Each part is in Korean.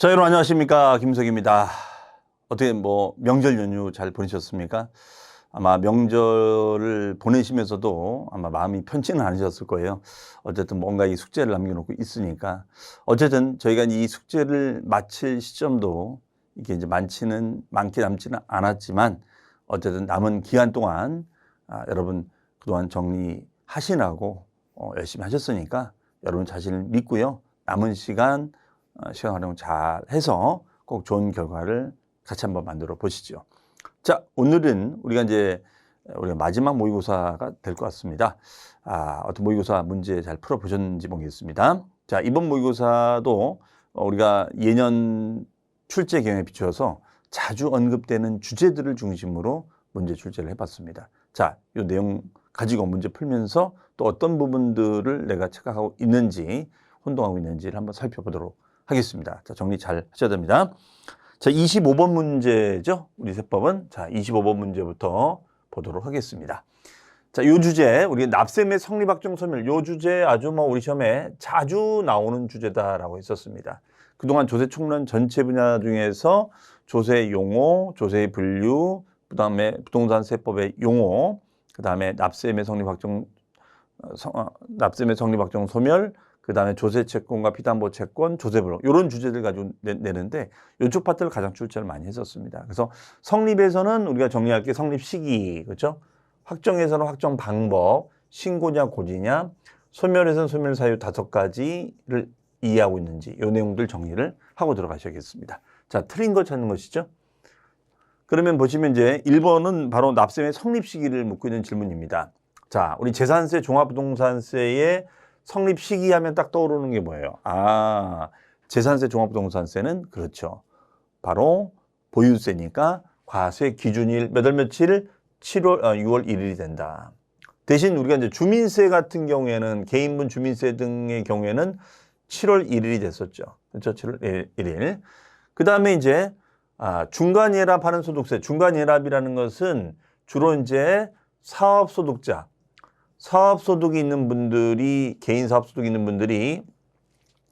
자, 여러분 안녕하십니까? 김석입니다. 어떻게 명절 연휴 잘 보내셨습니까? 아마 명절을 보내시면서도 아마 마음이 편치는 않으셨을 거예요. 어쨌든 뭔가 이 숙제를 남겨놓고 있으니까. 어쨌든 저희가 이 숙제를 마칠 시점도 이게 이제 많게 남지는 않았지만 어쨌든 남은 기간 동안 여러분 그동안 정리하시라고 열심히 하셨으니까 여러분 자신을 믿고요. 남은 시간 활용 잘 해서 꼭 좋은 결과를 같이 한번 만들어 보시죠. 자, 오늘은 우리가 마지막 모의고사가 될 것 같습니다. 어떤 모의고사 문제 잘 풀어 보셨는지 모르겠습니다. 자, 이번 모의고사도 우리가 예년 출제 경향에 비추어서 자주 언급되는 주제들을 중심으로 문제 출제를 해봤습니다. 자, 이 내용 가지고 문제 풀면서 또 어떤 부분들을 내가 착각하고 있는지 혼동하고 있는지를 한번 살펴보도록 하겠습니다. 자, 정리 잘 하셔야 됩니다. 자, 25번 문제죠. 우리 세법은. 자, 25번 문제부터 보도록 하겠습니다. 자, 요 주제, 우리 납셈의 성립확정 소멸, 요 주제 아주 우리 시험에 자주 나오는 주제다라고 했었습니다. 그동안 조세총론 전체 분야 중에서 조세 용어, 조세의 분류, 그 다음에 부동산 세법의 용어, 그 다음에 납셈의 성립확정 소멸, 그 다음에 조세채권과 피담보채권, 조세불허 이런 주제들 가지고 내는데 이쪽 파트를 가장 출제를 많이 했었습니다. 그래서 성립에서는 우리가 정리할 게 성립 시기, 그렇죠? 확정에서는 확정 방법, 신고냐 고지냐, 소멸에서는 소멸 사유 5가지를 이해하고 있는지 이 내용들 정리를 하고 들어가셔야겠습니다. 자, 틀린 거 찾는 것이죠. 그러면 보시면 이제 1번은 바로 납셈의 성립 시기를 묻고 있는 질문입니다. 자, 우리 재산세, 종합부동산세의 성립 시기 하면 딱 떠오르는 게 뭐예요? 재산세, 종합부동산세는 그렇죠. 바로 보유세니까 과세 기준일 몇 월 며칠? 6월 1일이 된다. 대신 우리가 이제 주민세 같은 경우에는 개인분 주민세 등의 경우에는 7월 1일이 됐었죠. 그렇죠? 7월 1일. 그 다음에 이제 중간예납하는 소득세. 중간예납이라는 것은 주로 이제 사업소득자, 사업소득이 있는 분들이, 개인 사업소득이 있는 분들이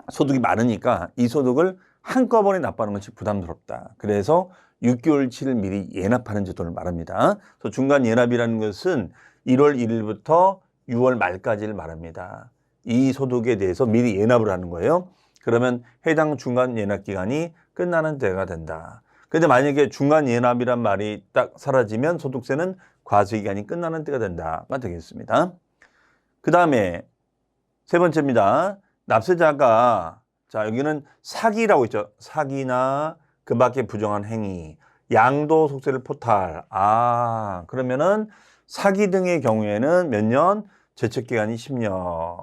소득이 많으니까 이 소득을 한꺼번에 납부하는 것이 부담스럽다. 그래서 6개월치를 미리 예납하는 제도를 말합니다. 그래서 중간 예납이라는 것은 1월 1일부터 6월 말까지를 말합니다. 이 소득에 대해서 미리 예납을 하는 거예요. 그러면 해당 중간 예납 기간이 끝나는 때가 된다. 근데 만약에 중간 예납이란 말이 딱 사라지면 소득세는 과세 기간이 끝나는 때가 된다가 되겠습니다. 그 다음에 세 번째입니다. 납세자가, 자, 여기는 사기라고 있죠. 사기나 그 밖에 부정한 행위, 양도소득세를 포탈. 그러면은 사기 등의 경우에는 몇 년? 제척기간이 10년.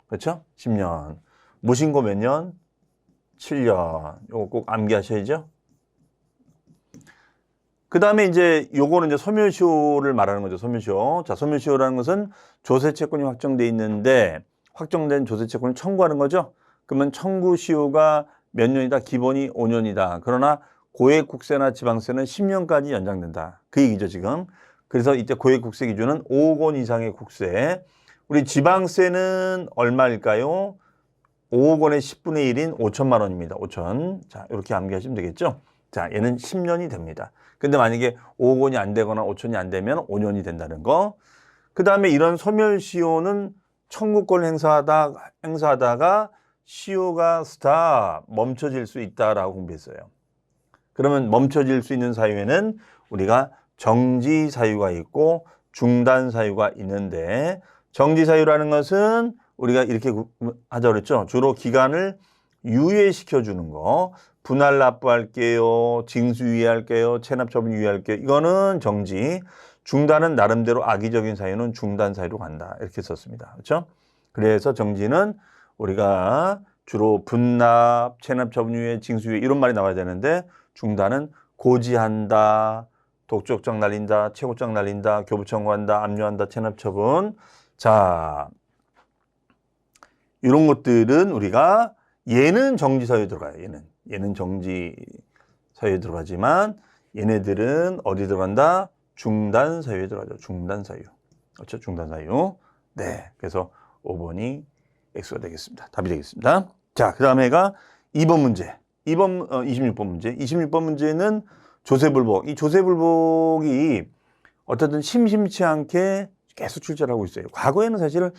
그렇죠? 10년. 무신고 몇 년? 7년. 요거 꼭 암기하셔야죠. 그 다음에 이제 요거는 이제 소멸시효를 말하는 거죠. 소멸시효. 자, 소멸시효라는 것은 조세채권이 확정돼 있는데 확정된 조세채권을 청구하는 거죠. 그러면 청구시효가 몇 년이다? 기본이 5년이다. 그러나 고액국세나 지방세는 10년까지 연장된다. 그 얘기죠, 지금. 그래서 이때 고액국세 기준은 5억 원 이상의 국세. 우리 지방세는 얼마일까요? 5억 원의 10분의 1인 5천만 원입니다. 5천. 자, 이렇게 암기하시면 되겠죠. 자, 얘는 10년이 됩니다. 근데 만약에 5억 원이 안 되거나 5천이 안 되면 5년이 된다는 거. 그 다음에 이런 소멸시효는 청구권을 행사하다가 시효가 멈춰질 수 있다라고 공부했어요. 그러면 멈춰질 수 있는 사유에는 우리가 정지 사유가 있고 중단 사유가 있는데 정지 사유라는 것은 우리가 이렇게 하자 그랬죠. 주로 기간을 유예시켜 주는 거. 분할 납부할게요. 징수 유예할게요. 체납 처분 유예할게요. 이거는 정지. 중단은 나름대로 악의적인 사유는 중단 사유로 간다. 이렇게 썼습니다. 그렇죠? 그래서 정지는 우리가 주로 분납, 체납 처분 유예, 징수 유예 이런 말이 나와야 되는데 중단은 고지한다, 독촉장 날린다, 최고장 날린다, 교부 청구한다, 압류한다, 체납 처분. 자, 이런 것들은 우리가 얘는 정지 사유에 들어가요. 얘는 정지 사유에 들어가지만 얘네들은 어디 들어간다? 중단 사유에 들어가죠. 중단 사유. 그렇죠? 중단 사유. 네. 그래서 5번이 X가 되겠습니다. 답이 되겠습니다. 자, 그 다음에가 2번 문제. 2번, 26번 문제. 26번 문제는 조세불복. 이 조세불복이 어쨌든 심심치 않게 계속 출제를 하고 있어요. 과거에는 사실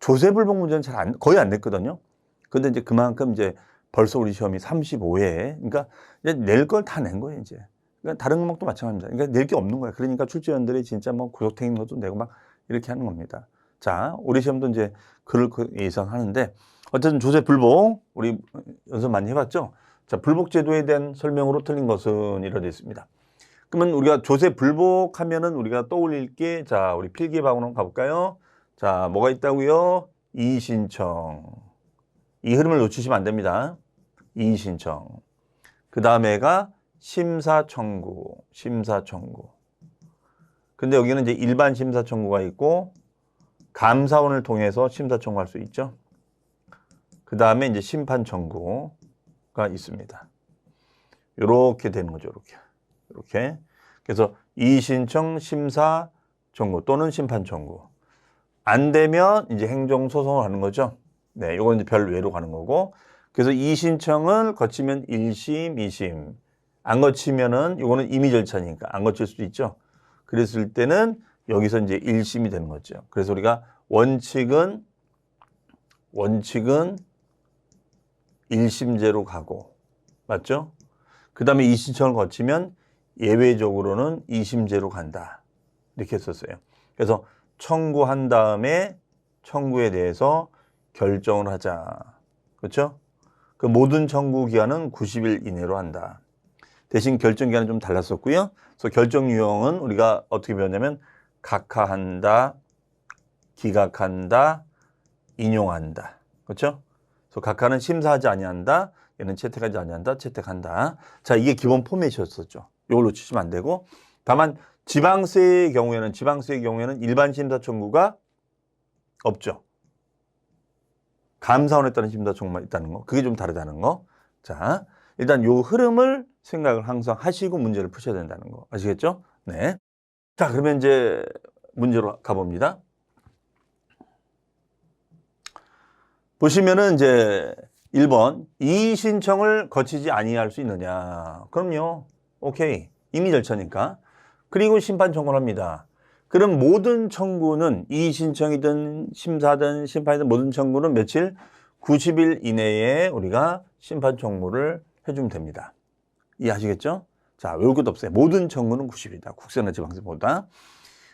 조세불복 문제는 거의 안 냈거든요. 근데 이제 그만큼 이제 벌써 우리 시험이 35회. 그러니까 이제 낼 걸 다 낸 거예요, 이제. 그러니까 다른 과목도 마찬가지입니다. 그러니까 낼 게 없는 거야. 그러니까 출제위원들이 진짜 뭐 고속택 있는 것도 내고 막 이렇게 하는 겁니다. 자, 우리 시험도 이제 그럴 예상하는데 어쨌든 조세불복 우리 연습 많이 해봤죠? 자, 불복제도에 대한 설명으로 틀린 것은 이렇게 있습니다. 그러면 우리가 조세불복 하면은 우리가 떠올릴 게, 자, 우리 필기방으로 가볼까요? 자, 뭐가 있다고요? 이의신청. 이 흐름을 놓치시면 안 됩니다. 이의신청. 그 다음에가 심사청구. 심사청구. 근데 여기는 이제 일반 심사청구가 있고 감사원을 통해서 심사청구할 수 있죠. 그 다음에 이제 심판청구가 있습니다. 이렇게 되는 거죠. 이렇게. 그래서 이의신청, 심사청구 또는 심판청구. 안 되면 이제 행정소송을 하는 거죠. 네, 이건 이제 별외로 가는 거고. 그래서 이의신청을 거치면 1심, 2심. 안 거치면은 이거는 임의 절차니까 안 거칠 수도 있죠. 그랬을 때는 여기서 이제 1심이 되는 거죠. 그래서 우리가 원칙은 1심제로 가고, 맞죠? 그 다음에 이의신청을 거치면 예외적으로는 2심제로 간다. 이렇게 했었어요. 그래서 청구한 다음에 청구에 대해서 결정을 하자. 그렇죠? 그 모든 청구 기한은 90일 이내로 한다. 대신 결정 기한은 좀 달랐었고요. 그래서 결정 유형은 우리가 어떻게 배웠냐면 각하한다, 기각한다, 인용한다. 그렇죠? 그래서 각하는 심사하지 아니한다. 얘는 채택하지 아니한다. 채택한다. 자, 이게 기본 포맷이었었죠. 이걸 놓치시면 안 되고. 다만 지방세의 경우에는 일반 심사 청구가 없죠. 감사원에 따른 심사 청구만 있다는 거. 그게 좀 다르다는 거. 자, 일단 요 흐름을 생각을 항상 하시고 문제를 푸셔야 된다는 거. 아시겠죠? 네. 자, 그러면 이제 문제로 가봅니다. 보시면은 이제 1번 이의 신청을 거치지 아니할 수 있느냐. 그럼요. 오케이. 임의 절차니까. 그리고 심판 청구를 합니다. 그럼 모든 청구는 이의 신청이든 심사든 심판이든 모든 청구는 며칠? 90일 이내에 우리가 심판 청구를 해주면 됩니다. 이해하시겠죠? 자, 외울 것도 없어요. 모든 청구는 90일이다. 국세나 지방세보다.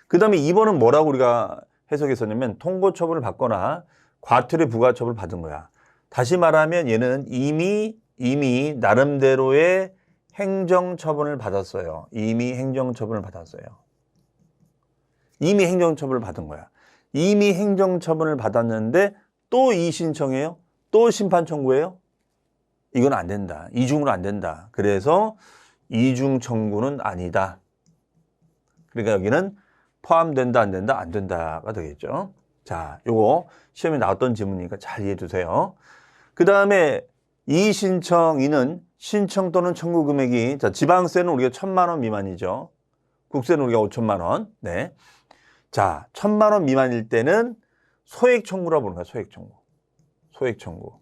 그 다음에 2번은 뭐라고 우리가 해석했었냐면 통고 처분을 받거나 과태료 부과 처분을 받은 거야. 다시 말하면 얘는 이미 나름대로의 행정처분을 받았어요. 이미 행정처분을 받았어요. 이미 행정처분을 받은 거야. 이미 행정처분을 받았는데 또 이의신청해요? 또 심판 청구해요? 이건 안 된다. 이중으로 안 된다. 그래서 이중 청구는 아니다. 그러니까 여기는 포함된다, 안 된다, 안 된다가 되겠죠. 자, 요거 시험에 나왔던 질문이니까 잘 이해해 주세요. 그 다음에 이의신청인은 신청 또는 청구 금액이, 자, 지방세는 우리가 1,000만 원 미만이죠. 국세는 우리가 5천만 원. 네. 자, 1,000만 원 미만일 때는 소액 청구라 보는 거야, 소액 청구. 소액 청구.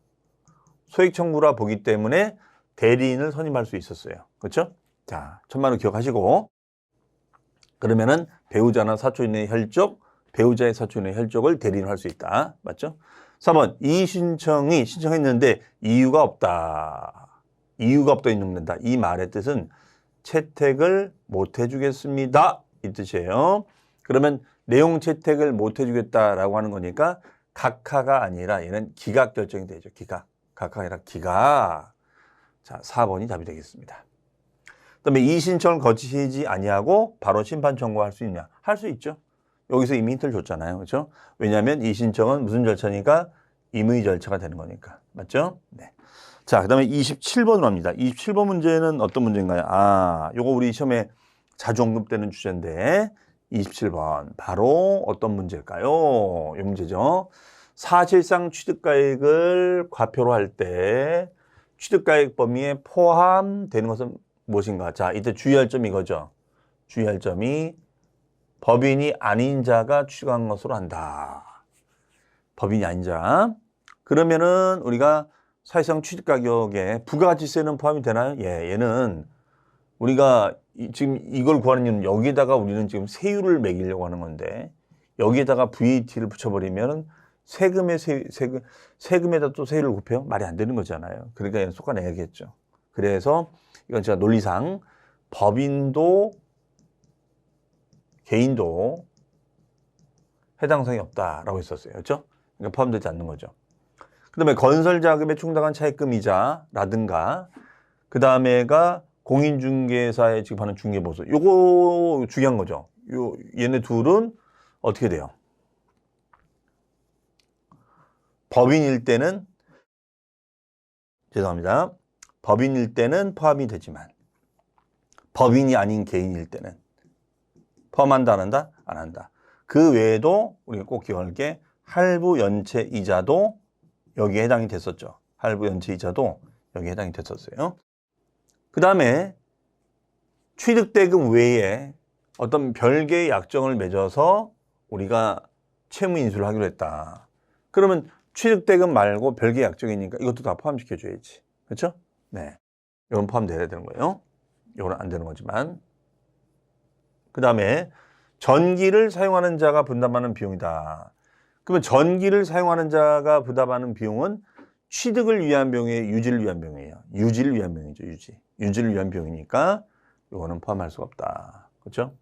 소액 청구라 보기 때문에 대리인을 선임할 수 있었어요. 그렇죠? 자, 1,000만 원 기억하시고. 그러면은 배우자나 사촌인의 혈족, 배우자의 사촌인의 혈족을 대리인을 할 수 있다. 맞죠? 4번, 이의신청이 신청했는데 이유가 없다. 이유가 없다 인용된다. 이 말의 뜻은 채택을 못 해주겠습니다. 이 뜻이에요. 그러면 내용 채택을 못 해주겠다라고 하는 거니까 각하가 아니라 얘는 기각 결정이 되죠. 기각. 각하가 아니라 기각. 자, 4번이 답이 되겠습니다. 그다음에 이의신청을 거치지 아니하고 바로 심판 청구할 수 있냐? 할 수 있죠. 여기서 이미 힌트를 줬잖아요. 그렇죠? 왜냐하면 이의신청은 무슨 절차니까? 임의 절차가 되는 거니까. 맞죠? 네. 자, 그다음에 27번으로 합니다. 27번 문제는 어떤 문제인가요? 아, 요거 우리 시험에 자주 언급되는 주제인데 27번 바로 어떤 문제일까요? 이 문제죠. 사실상 취득가액을 과표로 할 때 취득가액 범위에 포함되는 것은 무엇인가? 자, 이때 주의할 점이 이거죠. 주의할 점이 법인이 아닌 자가 취득한 것으로 한다. 법인이 아닌 자. 그러면은 우리가 사실상 취득가격에 부가가치세는 포함이 되나요? 예, 얘는 우리가 지금 이걸 구하는 이유는 여기에다가 우리는 지금 세율을 매기려고 하는 건데 여기에다가 VAT를 붙여버리면 세금에다 또 세율을 곱해요? 말이 안 되는 거잖아요. 그러니까 얘는 솎아내야겠죠. 그래서 이건 제가 논리상 법인도 개인도 해당 사항이 없다라고 했었어요. 그렇죠? 그러니까 포함되지 않는 거죠. 그 다음에 건설자금에 충당한 차입금 이자라든가 그 다음에가 공인중개사에 지급하는 중개보수. 요거 중요한 거죠. 얘네 둘은 어떻게 돼요? 법인일 때는 죄송합니다. 법인일 때는 포함이 되지만 법인이 아닌 개인일 때는 포함한다 안 한다? 안 한다. 그 외에도 우리가 꼭 기억할 게 할부 연체 이자도 여기에 해당이 됐었죠. 할부 연체 이자도 여기에 해당이 됐었어요. 그 다음에 취득대금 외에 어떤 별개의 약정을 맺어서 우리가 채무 인수를 하기로 했다. 그러면 취득대금 말고 별개의 약정이니까 이것도 다 포함시켜줘야지. 그렇죠? 네. 이건 포함돼야 되는 거예요. 이건 안 되는 거지만. 그 다음에 전기를 사용하는 자가 분담하는 비용이다. 그러면 전기를 사용하는 자가 부담하는 비용은 취득을 위한 비용이에요? 유지를 위한 비용이에요? 유지를 위한 비용이죠. 유지를 위한 비용이니까 이거는 포함할 수가 없다. 그렇죠?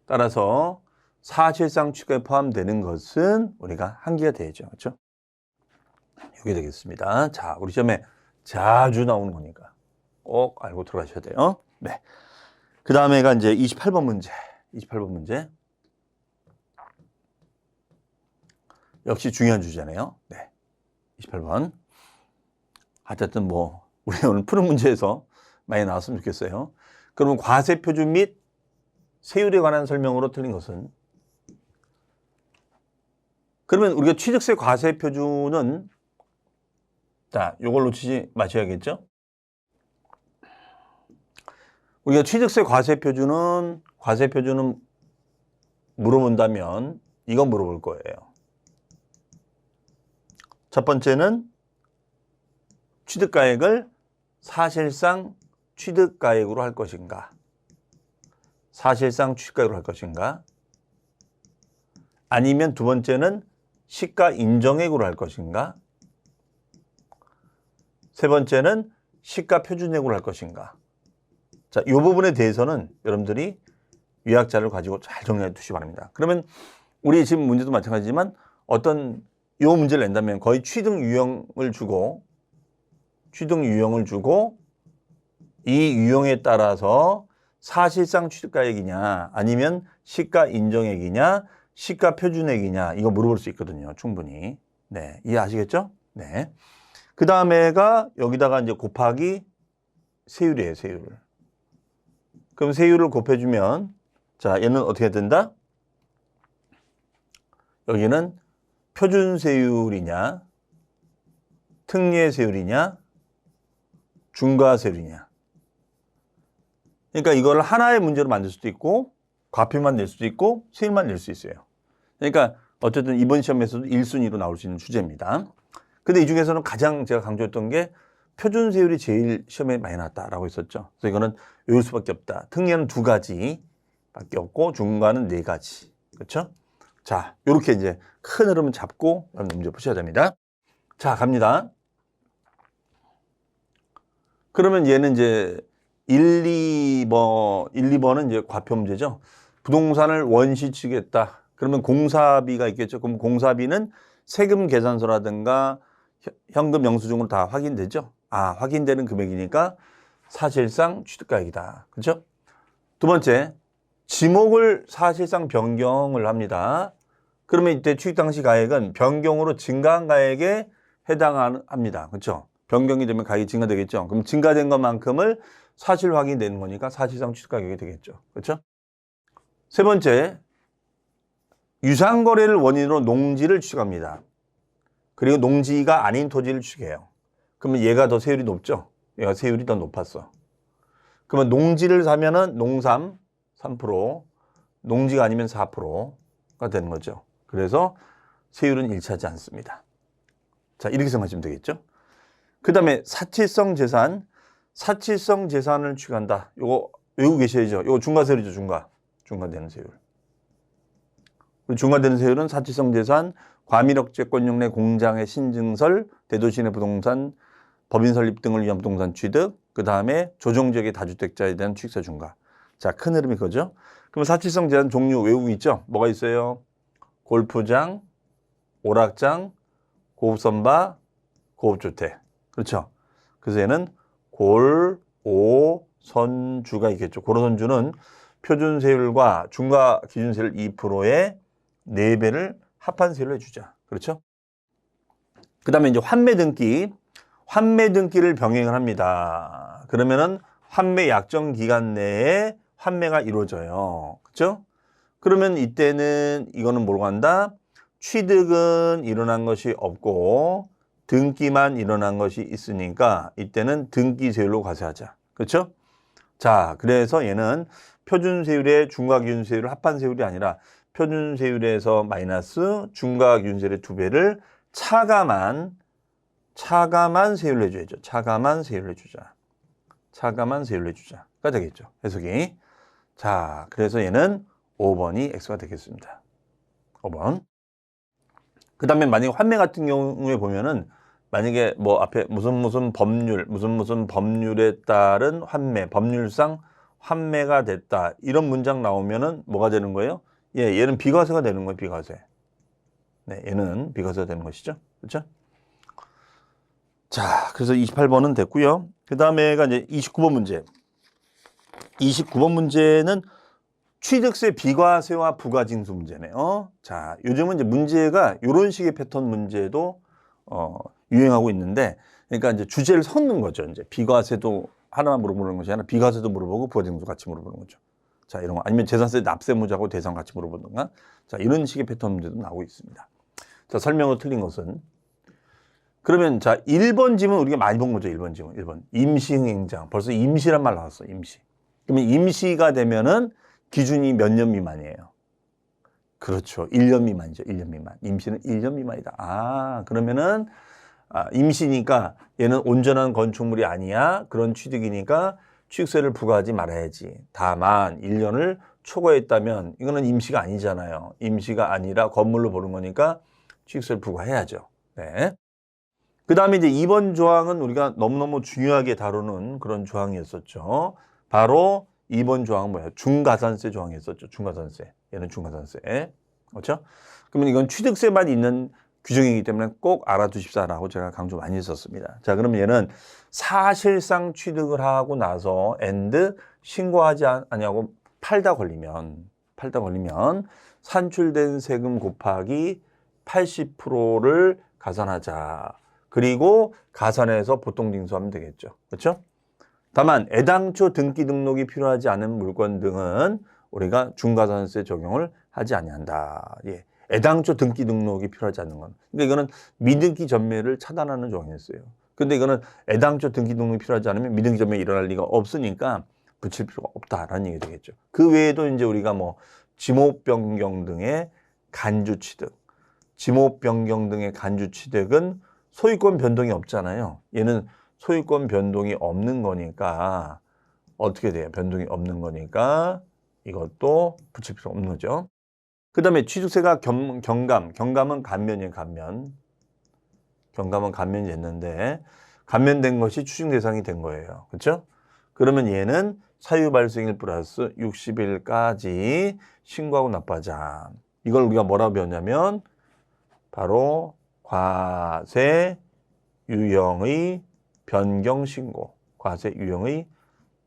따라서 사실상 취득에 포함되는 것은 우리가 한계가 되죠. 그렇죠? 이게 되겠습니다. 자, 우리 시험에 자주 나오는 거니까 꼭 알고 들어가셔야 돼요. 네. 그 다음에가 이제 28번 문제. 28번 문제. 역시 중요한 주제네요. 네. 28번. 어쨌든 뭐 우리 오늘 푸는 문제에서 많이 나왔으면 좋겠어요. 그러면 과세표준 및 세율에 관한 설명으로 틀린 것은? 그러면 우리가 취득세 과세표준은 자, 요걸 놓치지 마셔야겠죠? 우리가 취득세 과세표준은 물어본다면 이건 물어볼 거예요. 첫 번째는 취득가액을 사실상 취득가액으로 할 것인가? 사실상 취득가액으로 할 것인가? 아니면 두 번째는 시가 인정액으로 할 것인가? 세 번째는 시가 표준액으로 할 것인가? 자, 이 부분에 대해서는 여러분들이 요약자를 가지고 잘 정리해 두시기 바랍니다. 그러면 우리 지금 문제도 마찬가지지만 어떤 이 문제를 낸다면 거의 취득 유형을 주고 이 유형에 따라서 사실상 취득가액이냐 아니면 시가 인정액이냐 시가 표준액이냐 이거 물어볼 수 있거든요. 충분히. 네, 이해하시겠죠? 네. 그 다음에가 여기다가 이제 곱하기 세율이에요. 세율. 그럼 세율을 곱해주면 자, 얘는 어떻게 된다? 여기는 표준세율이냐 특례세율이냐 중과세율이냐. 그러니까 이걸 하나의 문제로 만들 수도 있고 과표만 낼 수도 있고 세율만 낼 수 있어요. 그러니까 어쨌든 이번 시험에서도 1순위로 나올 수 있는 주제입니다. 근데 이 중에서는 가장 제가 강조했던 게 표준세율이 제일 시험에 많이 나왔다라고 했었죠. 그래서 이거는 외울 수밖에 없다. 특례는 2가지밖에 없고 중과는 4가지. 그렇죠? 자, 이렇게 이제 큰 흐름을 잡고 여러분 문제 푸셔야 됩니다. 자, 갑니다. 그러면 얘는 이제 2번은 이제 과표 문제죠. 부동산을 원시 취득했다. 그러면 공사비가 있겠죠. 그럼 공사비는 세금 계산서라든가 현금 영수증으로 다 확인되죠. 아, 확인되는 금액이니까 사실상 취득가액이다. 그렇죠? 두 번째, 지목을 사실상 변경을 합니다. 그러면 이때 취득 당시 가액은 변경으로 증가한 가액에 해당합니다. 그렇죠? 변경이 되면 가액이 증가되겠죠. 그럼 증가된 것만큼을 사실 확인되는 거니까 사실상 취득가격이 되겠죠. 그렇죠? 세 번째, 유상거래를 원인으로 농지를 취득합니다. 그리고 농지가 아닌 토지를 취득해요. 그러면 얘가 더 세율이 높죠? 얘가 세율이 더 높았어. 그러면 농지를 사면은 농삼 3%, 농지가 아니면 4%가 되는 거죠. 그래서 세율은 일치하지 않습니다. 자, 이렇게 생각하시면 되겠죠? 그 다음에 사치성 재산. 사치성 재산을 취한다. 요거 외우고 계셔야죠. 요거 중과세율이죠. 중과되는 세율. 중과되는 세율은 사치성 재산, 과밀억제권용 내 공장의 신증설, 대도시 내 부동산, 법인 설립 등을 위한 부동산 취득, 그 다음에 조정지역의 다주택자에 대한 취득세 중과. 자, 큰 흐름이 그거죠. 그럼 사치성 재산 종류 외우고 있죠? 뭐가 있어요? 골프장, 오락장, 고급선바, 고급주택. 그렇죠? 그래서 얘는 골, 오, 선주가 있겠죠. 고로선주는 표준세율과 중과기준세율 2%의 4배를 합한 세율로 해주자. 그렇죠? 그 다음에 이제 환매 등기. 환매 등기를 병행을 합니다. 그러면은 환매 약정 기간 내에 환매가 이루어져요. 그렇죠? 그러면 이때는 이거는 뭐로 간다? 취득은 일어난 것이 없고 등기만 일어난 것이 있으니까 이때는 등기세율로 과세하자. 그렇죠? 자, 그래서 얘는 표준세율의 중과기준세율을 합한 세율이 아니라 표준세율에서 마이너스 중과기준세율의 2배를 차감한 세율로 해줘야죠. 차감한 세율로 해주자. 차감한 세율로 해주자가 되겠죠. 해석이. 자, 그래서 얘는 5번이 X가 되겠습니다. 5번. 그 다음에 만약에 환매 같은 경우에 보면은 만약에 뭐 앞에 무슨 법률에 따른 환매, 법률상 환매가 됐다. 이런 문장 나오면은 뭐가 되는 거예요? 예, 얘는 비과세가 되는 거예요, 비과세. 네, 얘는 비과세가 되는 것이죠. 그렇죠? 자, 그래서 28번은 됐고요. 그 다음에가 이제 29번 문제. 29번 문제는 취득세 비과세와 부가징수 문제네요. 자, 요즘은 이제 문제가 이런 식의 패턴 문제도 유행하고 있는데, 그러니까 이제 주제를 섞는 거죠. 이제 비과세도 하나만 물어보는 것이 아니라 비과세도 물어보고 부가징수 같이 물어보는 거죠. 자, 이런 거 아니면 재산세 납세무자하고 대상 같이 물어보든가. 자, 이런 식의 패턴 문제도 나오고 있습니다. 자, 설명으로 틀린 것은 그러면 자, 1번 지문 우리가 많이 본 거죠. 1번 지문. 1번. 임시행장. 벌써 임시란 말 나왔어. 임시. 그러면 임시가 되면은 기준이 몇 년 미만이에요? 그렇죠. 1년 미만이죠. 1년 미만. 임시는 1년 미만이다. 아, 그러면은 임시니까 얘는 온전한 건축물이 아니야. 그런 취득이니까 취득세를 부과하지 말아야지. 다만 1년을 초과했다면 이거는 임시가 아니잖아요. 임시가 아니라 건물로 보는 거니까 취득세를 부과해야죠. 네. 그 다음에 이제 2번 조항은 우리가 너무너무 중요하게 다루는 그런 조항이었었죠. 바로 2번 조항은 뭐예요? 중가산세 조항이었었죠. 중가산세. 얘는 중가산세. 그렇죠? 그러면 이건 취득세만 있는 규정이기 때문에 꼭 알아두십사라고 제가 강조 많이 했었습니다. 자, 그러면 얘는 사실상 취득을 하고 나서 신고하지 않냐고 팔다 걸리면 산출된 세금 곱하기 80%를 가산하자. 그리고 가산해서 보통징수하면 되겠죠. 그렇죠? 다만 애당초 등기 등록이 필요하지 않은 물건 등은 우리가 중과산세 적용을 하지 아니한다. 예. 애당초 등기 등록이 필요하지 않는 건. 그러니까 이거는 미등기 전매를 차단하는 조항이었어요. 근데 이거는 애당초 등기 등록이 필요하지 않으면 미등기 전매가 일어날 리가 없으니까 붙일 필요가 없다라는 얘기 되겠죠. 그 외에도 이제 우리가 뭐 지목 변경 등의 간주 취득, 은 소유권 변동이 없잖아요. 얘는 소유권 변동이 없는 거니까 어떻게 돼요? 변동이 없는 거니까 이것도 붙일 필요 없는 거죠. 그 다음에 취득세가 경감은 감면이에요. 경감은 감면이 됐는데 감면된 것이 추징 대상이 된 거예요. 그렇죠? 그러면 얘는 사유 발생일 플러스 60일까지 신고하고 납부하자. 이걸 우리가 뭐라고 배웠냐면 바로 과세 유형의 변경 신고. 과세 유형의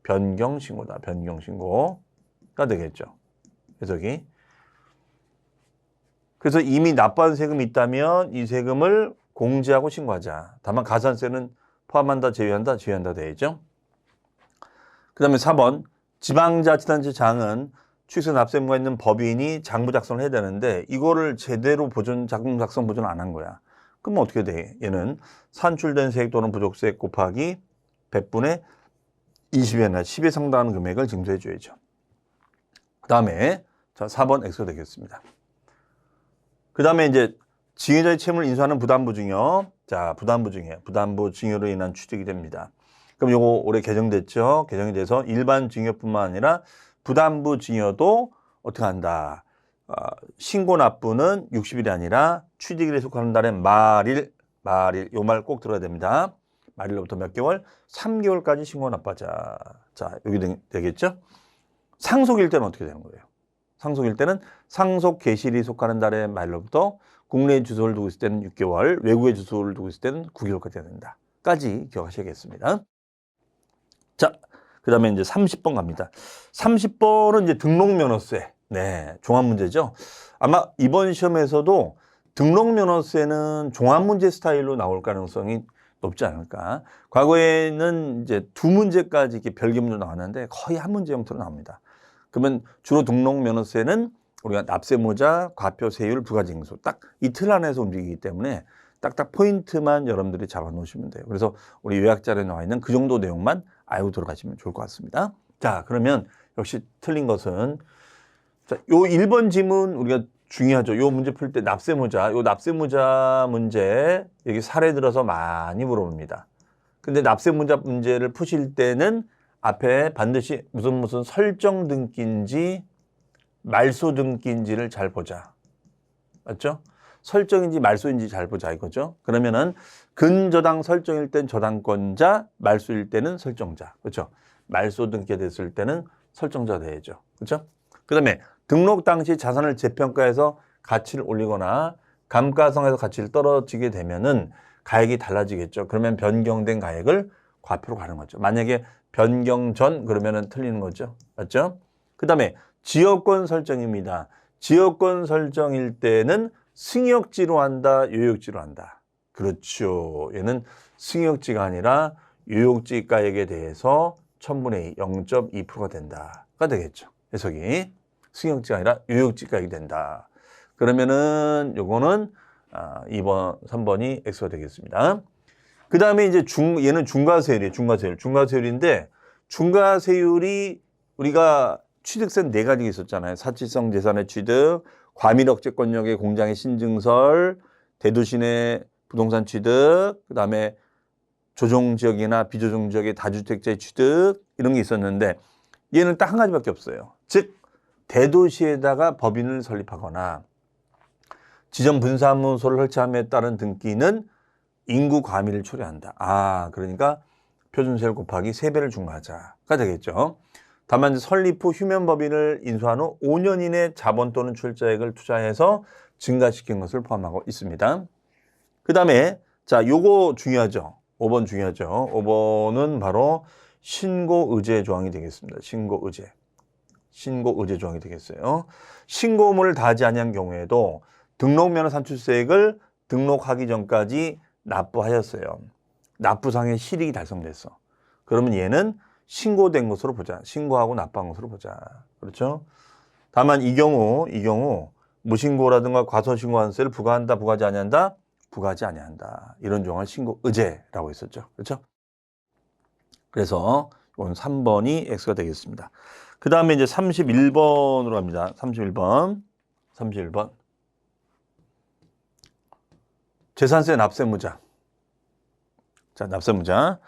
변경 신고다. 변경 신고가 되겠죠. 해석이. 그래서 이미 납부한 세금이 있다면 이 세금을 공제하고 신고하자. 다만 가산세는 포함한다, 제외한다 되죠. 그 다음에 4번. 지방자치단체장은 취득세 납세의무가 있는 법인이 장부 작성을 해야 되는데 이거를 제대로 장부 작성 보존 안 한 거야. 그럼 어떻게 돼? 얘는 산출된 세액 또는 부족세액 곱하기 100분의 20회나 10에 상당하는 금액을 징수해 줘야죠. 그 다음에 자 4번 X가 되겠습니다. 그 다음에 이제 징여자의 채무를 인수하는 부담부 중요. 자 자, 부담부 증여로 인한 취득이 됩니다. 그럼 요거 올해 개정됐죠? 개정이 돼서 일반 증여뿐만 아니라 부담부 증여도 어떻게 한다? 신고 납부는 60일이 아니라 취득일에 속하는 달의 말일, 요 말 꼭 들어야 됩니다. 말일로부터 몇 개월? 3개월까지 신고 납부하자. 자, 여기 되겠죠? 상속일 때는 어떻게 되는 거예요? 상속일 때는 상속 개시일이 속하는 달의 말로부터 국내에 주소를 두고 있을 때는 6개월, 외국에 주소를 두고 있을 때는 9개월까지 된다. 까지 기억하셔야겠습니다. 자, 그 다음에 이제 30번 갑니다. 30번은 이제 등록면허세. 네, 종합문제죠. 아마 이번 시험에서도 등록면허세는 종합문제 스타일로 나올 가능성이 높지 않을까. 과거에는 이제 2문제까지 이렇게 별개문제로 나왔는데 거의 한 문제 형태로 나옵니다. 그러면 주로 등록면허세는 우리가 납세모자, 과표세율, 부가징수 딱 이틀 안에서 움직이기 때문에 딱딱 포인트만 여러분들이 잡아 놓으시면 돼요. 그래서 우리 요약자료에 나와 있는 그 정도 내용만 알고 들어가시면 좋을 것 같습니다. 자, 그러면 역시 틀린 것은 자, 요 1번 지문 우리가 중요하죠. 요 문제 풀 때 납세모자, 요 납세모자 문제 여기 사례 들어서 많이 물어봅니다. 근데 납세모자 문제를 푸실 때는 앞에 반드시 무슨 설정 등기인지 말소 등기인지를 잘 보자. 맞죠? 설정인지 말소인지 잘 보자 이거죠. 그러면은 근저당 설정일 땐 저당권자, 말소일 때는 설정자. 그렇죠? 말소 등기가 됐을 때는 설정자 돼야죠. 그렇죠? 그다음에 등록 당시 자산을 재평가해서 가치를 올리거나 감가상에서 가치를 떨어지게 되면은 가액이 달라지겠죠. 그러면 변경된 가액을 과표로 가는 거죠. 만약에 변경 전 그러면은 틀리는 거죠. 맞죠? 그다음에 지역권 설정입니다. 지역권 설정일 때는 승역지로 한다, 요역지로 한다. 그렇죠. 얘는 승역지가 아니라 요역지 가액에 대해서 1000분의 2, 0.2%가 된다가 되겠죠. 해석이 승역지가 아니라 요역지 가액이 된다. 그러면은 요거는 2번, 3번이 X가 되겠습니다. 그 다음에 이제 얘는 중과세율이에요. 중과세율인데 중과세율이 우리가 취득세는 4가지가 있었잖아요. 사치성 재산의 취득, 과밀억제권역의 공장의 신증설, 대도시 부동산 취득, 그 다음에 조정지역이나 비조정지역의 다주택자의 취득 이런 게 있었는데 얘는 딱 한 가지밖에 없어요. 즉 대도시에다가 법인을 설립하거나 지정 분사무소를 설치함에 따른 등기는 인구 과밀을 초래한다. 그러니까 표준세율 곱하기 3배를 중과하자가 되겠죠. 다만 설립 후 휴면법인을 인수한 후 5년 이내 자본 또는 출자액을 투자해서 증가시킨 것을 포함하고 있습니다. 그 다음에 자 요거 중요하죠. 5번 중요하죠. 5번은 바로 신고의제 조항이 되겠습니다. 신고의제 조항이 되겠어요. 신고 의무를 다하지 아니한 경우에도 등록면허 산출세액을 등록하기 전까지 납부하였어요. 납부상의 실익이 달성됐어. 그러면 얘는 신고된 것으로 보자. 신고하고 납부한 것으로 보자. 그렇죠? 다만 이 경우 무신고라든가 과소신고한세를 부과한다, 부과하지 아니한다, 부과하지 아니한다. 이런 조항을 신고의제라고 했었죠. 그렇죠? 그래서 이건 3번이 X가 되겠습니다. 그 다음에 이제 31번으로 갑니다. 31번. 재산세 납세무자. 자, 납세무자.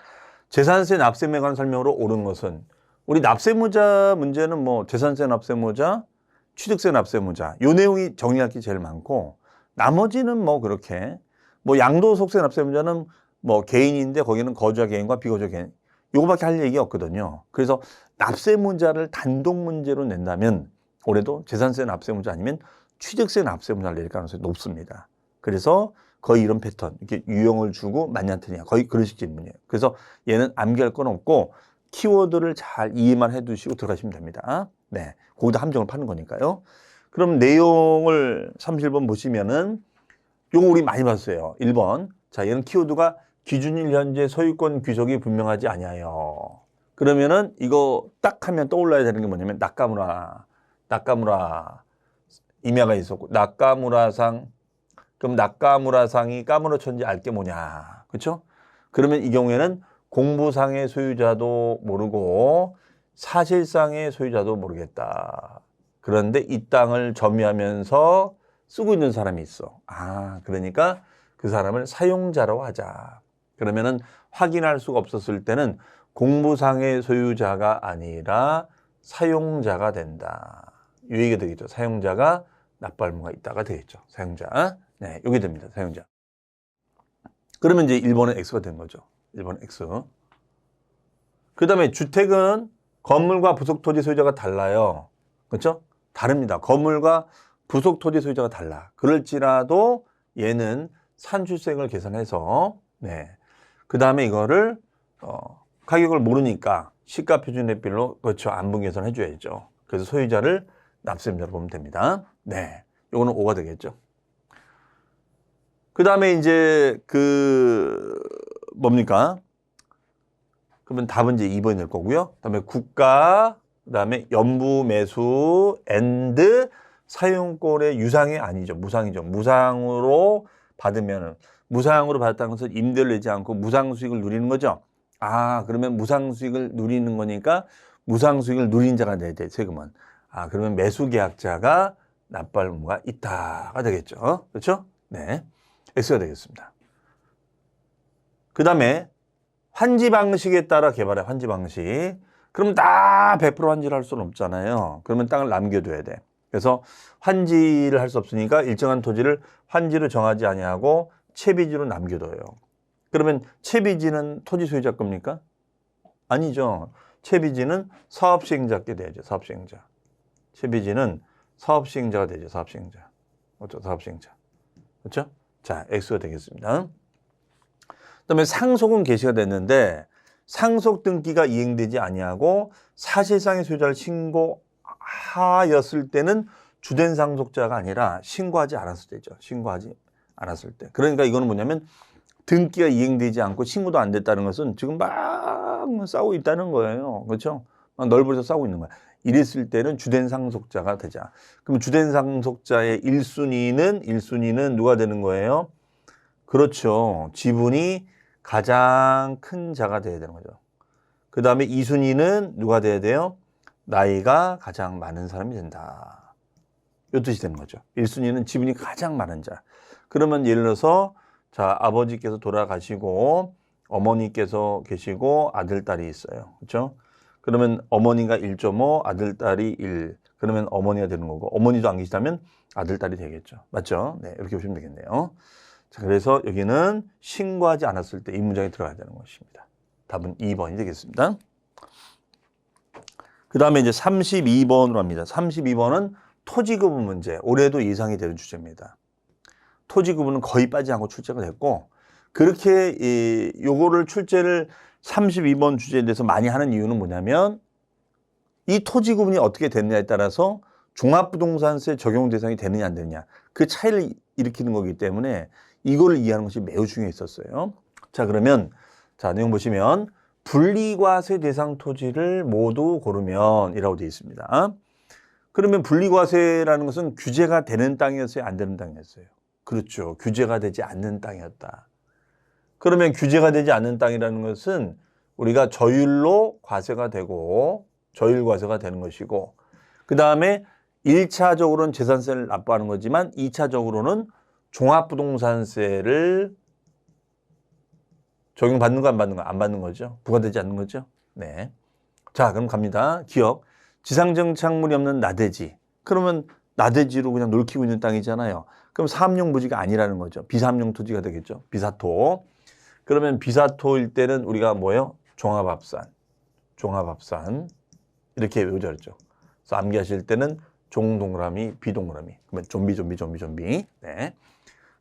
재산세 납세에 관한 설명으로 옳은 것은 우리 납세무자 문제는 뭐 재산세 납세무자, 취득세 납세무자 요 내용이 정리할 게 제일 많고 나머지는 뭐 그렇게 뭐 양도소득세 납세무자는 뭐 개인인데 거기는 거주자 개인과 비거주자 개인 요거밖에 할 얘기 없거든요. 그래서 납세무자를 단독 문제로 낸다면 올해도 재산세 납세무자 아니면 취득세 납세무자를 낼 가능성이 높습니다. 그래서 거의 이런 패턴, 이렇게 유형을 주고 만년틀이야. 거의 그런 식 질문이에요. 그래서 얘는 암기할 건 없고 키워드를 잘 이해만 해두시고 들어가시면 됩니다. 네, 거기다 함정을 파는 거니까요. 그럼 내용을 31번 보시면은 요거 우리 많이 봤어요. 1번. 자, 얘는 키워드가 기준일 현재 소유권 귀속이 분명하지 아니하여. 그러면은 이거 딱 하면 떠올라야 되는 게 뭐냐면 낙가무라 임야가 있었고 낙가무라상. 그럼 낙가무라상이 까무러쳤는지 알 게 뭐냐. 그렇죠? 그러면 이 경우에는 공부상의 소유자도 모르고 사실상의 소유자도 모르겠다. 그런데 이 땅을 점유하면서 쓰고 있는 사람이 있어. 그러니까 그 사람을 사용자라고 하자. 그러면은 확인할 수가 없었을 때는 공무상의 소유자가 아니라 사용자가 된다. 이 얘기가 되겠죠. 사용자가 납부할 의무가 있다가 되겠죠. 사용자. 네, 여기 됩니다. 사용자. 그러면 이제 1번은 X가 된 거죠. 1번 X. 그 다음에 주택은 건물과 부속 토지 소유자가 달라요. 그렇죠? 다릅니다. 건물과 부속 토지 소유자가 달라. 그럴지라도 얘는 산출세액을 계산해서 네. 그 다음에 이거를 가격을 모르니까 시가 표준액별로 그렇죠. 안분 계산해 줘야죠. 그래서 소유자를 납세임자로 보면 됩니다. 네. 요거는 5가 되겠죠. 그 다음에 이제 뭡니까? 그러면 답은 이제 2번이 될 거고요. 그 다음에 국가, 그 다음에 연부 매수, 앤드 사용권의 유상이 아니죠. 무상이죠. 무상으로 받으면, 무상으로 받았다는 것은 임대를 내지 않고 무상 수익을 누리는 거죠. 아, 그러면 무상 수익을 누리는 거니까 무상 수익을 누린 자가 내야 돼, 세금은. 아, 그러면 매수 계약자가 납부할 의무가 있다가 되겠죠. 그렇죠? 네. X가 되겠습니다. 그 다음에 환지 방식에 따라 개발해, 환지 방식. 그럼 다 100% 환지를 할 수는 없잖아요. 그러면 땅을 남겨둬야 돼. 그래서 환지를 할 수 없으니까 일정한 토지를 환지로 정하지 아니하고 채비지로 남겨둬요. 그러면 채비지는 토지 소유자 겁니까? 아니죠. 채비지는 사업시행자께 돼야죠. 사업시행자. 채비지는 사업시행자가 되죠. 사업시행자. 그렇죠? 사업시행자. 그렇죠? 자, X가 되겠습니다. 그다음에 상속은 개시가 됐는데 상속 등기가 이행되지 아니하고 사실상의 소유자를 신고하였을 때는 주된 상속자가 아니라 신고하지 않았을 때죠. 신고하지 않았을 때. 그러니까 이거는 뭐냐면 등기가 이행되지 않고 신고도 안 됐다는 것은 지금 막 싸우고 있다는 거예요. 그렇죠? 막 널브러져 싸우고 있는 거야. 이랬을 때는 주된 상속자가 되자. 그럼 주된 상속자의 1순위는 누가 되는 거예요? 그렇죠. 지분이 가장 큰 자가 돼야 되는 거죠. 그 다음에 2순위는 누가 돼야 돼요? 나이가 가장 많은 사람이 된다. 이 뜻이 되는 거죠. 1순위는 지분이 가장 많은 자. 그러면 예를 들어서 자, 아버지께서 돌아가시고 어머니께서 계시고 아들, 딸이 있어요. 그렇죠? 그러면 어머니가 1.5, 아들, 딸이 1. 그러면 어머니가 되는 거고 어머니도 안 계시다면 아들, 딸이 되겠죠. 맞죠? 네, 이렇게 보시면 되겠네요. 자, 그래서 여기는 신고하지 않았을 때 이 문장에 들어가야 되는 것입니다. 답은 2번이 되겠습니다. 그 다음에 이제 32번으로 합니다. 32번은 토지구분 문제. 올해도 예상이 되는 주제입니다. 토지구분은 거의 빠지지 않고 출제가 됐고 그렇게 요거를 출제를 32번 주제에 대해서 많이 하는 이유는 뭐냐면 이 토지구분이 어떻게 됐느냐에 따라서 종합부동산세 적용 대상이 되느냐 안 되느냐 그 차이를 일으키는 거기 때문에 이거를 이해하는 것이 매우 중요했었어요. 자, 그러면 자, 내용 보시면 분리과세 대상 토지를 모두 고르면 이라고 되어 있습니다. 그러면 분리과세라는 것은 규제가 되는 땅이었어요? 안 되는 땅이었어요? 그렇죠. 규제가 되지 않는 땅이었다. 그러면 규제가 되지 않는 땅이라는 것은 우리가 저율로 과세가 되고 저율 과세가 되는 것이고 그 다음에 1차적으로는 재산세를 납부하는 거지만 2차적으로는 종합부동산세를 적용받는 거 안 받는 거? 안 받는 거죠. 부과되지 않는 거죠. 네. 자, 그럼 갑니다. 기억. 지상정착물이 없는 나대지. 그러면 나대지로 그냥 놀키고 있는 땅이잖아요. 그럼 사업용 부지가 아니라는 거죠. 비사업용 토지가 되겠죠. 비사토. 그러면 비사토일 때는 우리가 뭐예요? 종합합산. 종합합산. 이렇게 외우자 그랬죠. 그래서 암기하실 때는 종동그라미, 비동그라미. 그러면 좀비. 네.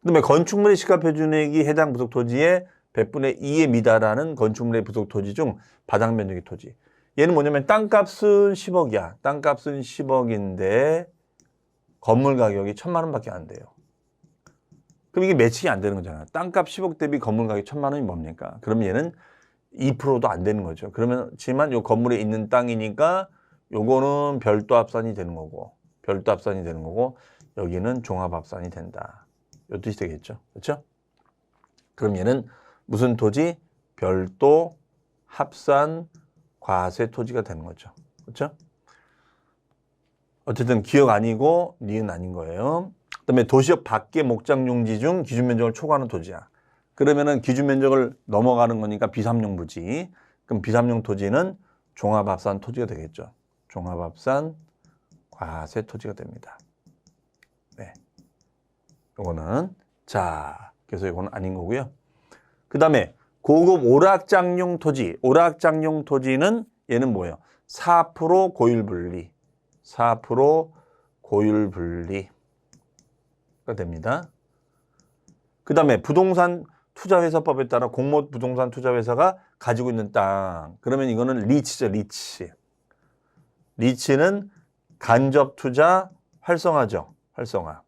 그다음에 건축물의 시가표준액이 해당 부속 토지의 100분의 2에 미달하는 건축물의 부속 토지 중 바닥 면적의 토지. 얘는 뭐냐면 땅값은 10억이야. 땅값은 10억인데 건물 가격이 1,000만 원밖에 안 돼요. 그럼 이게 매칭이 안 되는 거잖아. 땅값 10억 대비 건물 가격 1,000만 원이 뭡니까? 그럼 얘는 2%도 안 되는 거죠. 그러면지만 요 건물에 있는 땅이니까 요거는 별도 합산이 되는 거고 여기는 종합 합산이 된다. 요 뜻이 되겠죠. 그렇죠? 그럼 얘는 무슨 토지? 별도 합산 과세 토지가 되는 거죠. 그렇죠? 어쨌든 기억 아니고 니은 아닌 거예요. 그다음에 도시역 밖의 목장용지 중 기준 면적을 초과하는 토지야. 그러면은 기준 면적을 넘어가는 거니까 비삼용 부지. 그럼 비삼용 토지는 종합합산 토지가 되겠죠. 종합합산 과세 토지가 됩니다. 네. 요거는 자, 그래서 이거는 아닌 거고요. 그다음에 고급 오락장용 토지. 오락장용 토지는 얘는 뭐예요? 4% 고율분리. 4% 고율분리가 됩니다. 그다음에 부동산 투자회사법에 따라 공모 부동산 투자회사가 가지고 있는 땅. 그러면 이거는 리치죠, 리치. 리치는 간접투자 활성화죠. 활성화.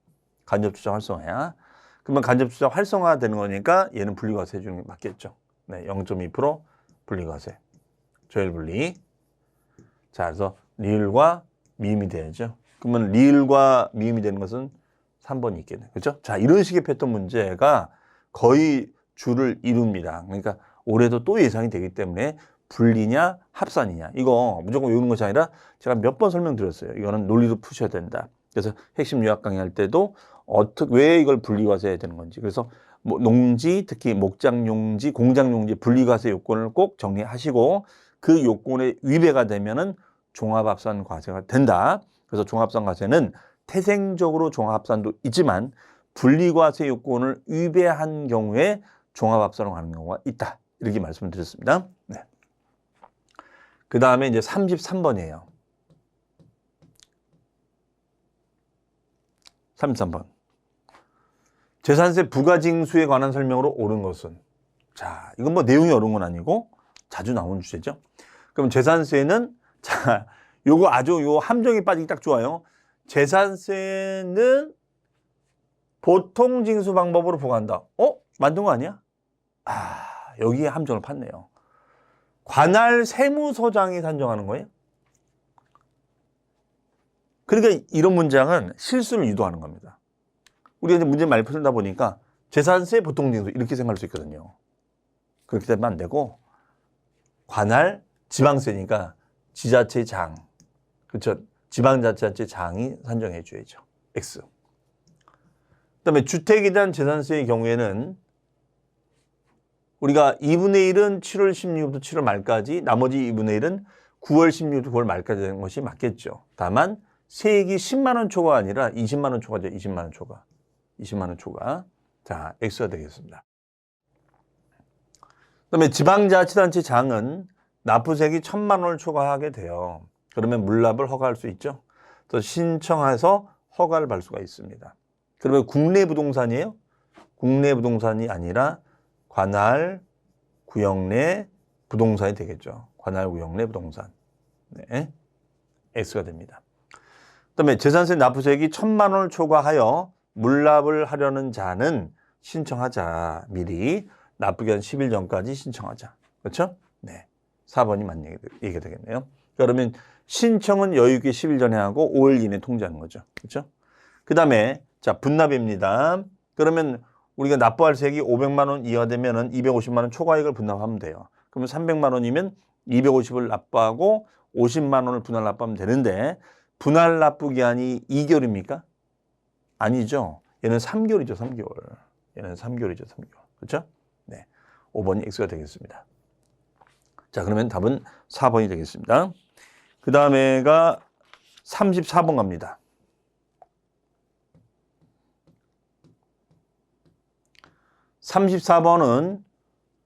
간접투자 활성화야. 그러면 간접투자 활성화 되는 거니까 얘는 분리과세 해주는 게 맞겠죠. 네, 0.2% 분리과세. 조율분리. 자, 그래서 리을과 미음이 돼야죠. 그러면 리을과 미음이 되는 것은 3번이 있겠네요. 그렇죠? 자, 이런 식의 패턴 문제가 거의 주를 이룹니다. 그러니까 올해도 또 예상이 되기 때문에 분리냐 합산이냐 이거 무조건 외우는 것이 아니라 제가 몇 번 설명드렸어요. 이거는 논리로 푸셔야 된다. 그래서 핵심 요약 강의할 때도 왜 이걸 분리과세해야 되는 건지, 그래서 뭐 농지, 특히 목장용지, 공장용지 분리과세 요건을 꼭 정리하시고 그 요건에 위배가 되면은 종합합산 과세가 된다. 그래서 종합합산 과세는 태생적으로 종합합산도 있지만 분리과세 요건을 위배한 경우에 종합합산으로 가는 경우가 있다. 이렇게 말씀을 드렸습니다. 네. 그 다음에 이제 33번이에요. 33번. 재산세 부가징수에 관한 설명으로 옳은 것은? 자, 이건 뭐 내용이 어려운 건 아니고 자주 나오는 주제죠. 그럼 재산세는, 자, 요거 아주 요 함정이 빠지기 딱 좋아요. 재산세는 보통 징수 방법으로 부과한다. 만든 거 아니야? 여기에 함정을 팠네요. 관할 세무서장이 산정하는 거예요. 그러니까 이런 문장은 실수를 유도하는 겁니다. 우리가 이제 문제 많이 풀다 보니까 재산세 보통 징수 이렇게 생각할 수 있거든요. 그렇게 되면 안 되고 관할 지방세니까 지자체 장, 그렇죠? 지방자치단체 장이 산정해 줘야죠. X. 그다음에 주택에 대한 재산세의 경우에는 우리가 2분의 1은 7월 16일부터 7월 말까지, 나머지 2분의 1은 9월 16일부터 9월 말까지 되는 것이 맞겠죠. 다만 세액이 10만 원 초과 아니라 20만 원 초과죠. 20만 원 초과. 20만 원 초과. 자, X가 되겠습니다. 그다음에 지방자치단체 장은 납부세액이 1,000만 원을 초과하게 돼요. 그러면 물납을 허가할 수 있죠. 그래서 신청해서 허가를 받을 수가 있습니다. 그러면 국내 부동산이에요? 국내 부동산이 아니라 관할 구역 내 부동산이 되겠죠. 관할 구역 내 부동산. 네. X가 됩니다. 그다음에 재산세 납부세액이 1,000만 원을 초과하여 물납을 하려는 자는 신청하자. 미리 납부기한 10일 전까지 신청하자. 그렇죠? 네. 4번이 맞는 얘기가 되겠네요. 그러면 신청은 여유 있게 10일 전에 하고 5일 이내에 통지하는 거죠. 그렇죠? 그다음에 자, 분납입니다. 그러면 우리가 납부할 세액이 500만 원 이하 되면은 250만 원 초과액을 분납하면 돼요. 그러면 300만 원이면 250을 납부하고 50만 원을 분할 납부하면 되는데 분할 납부 기한이 2개월입니까? 아니죠. 얘는 3개월이죠, 3개월. 얘는 3개월이죠, 3개월. 그렇죠? 네. 5번이 X가 되겠습니다. 자, 그러면 답은 4번이 되겠습니다. 그 다음에가 34번 갑니다. 34번은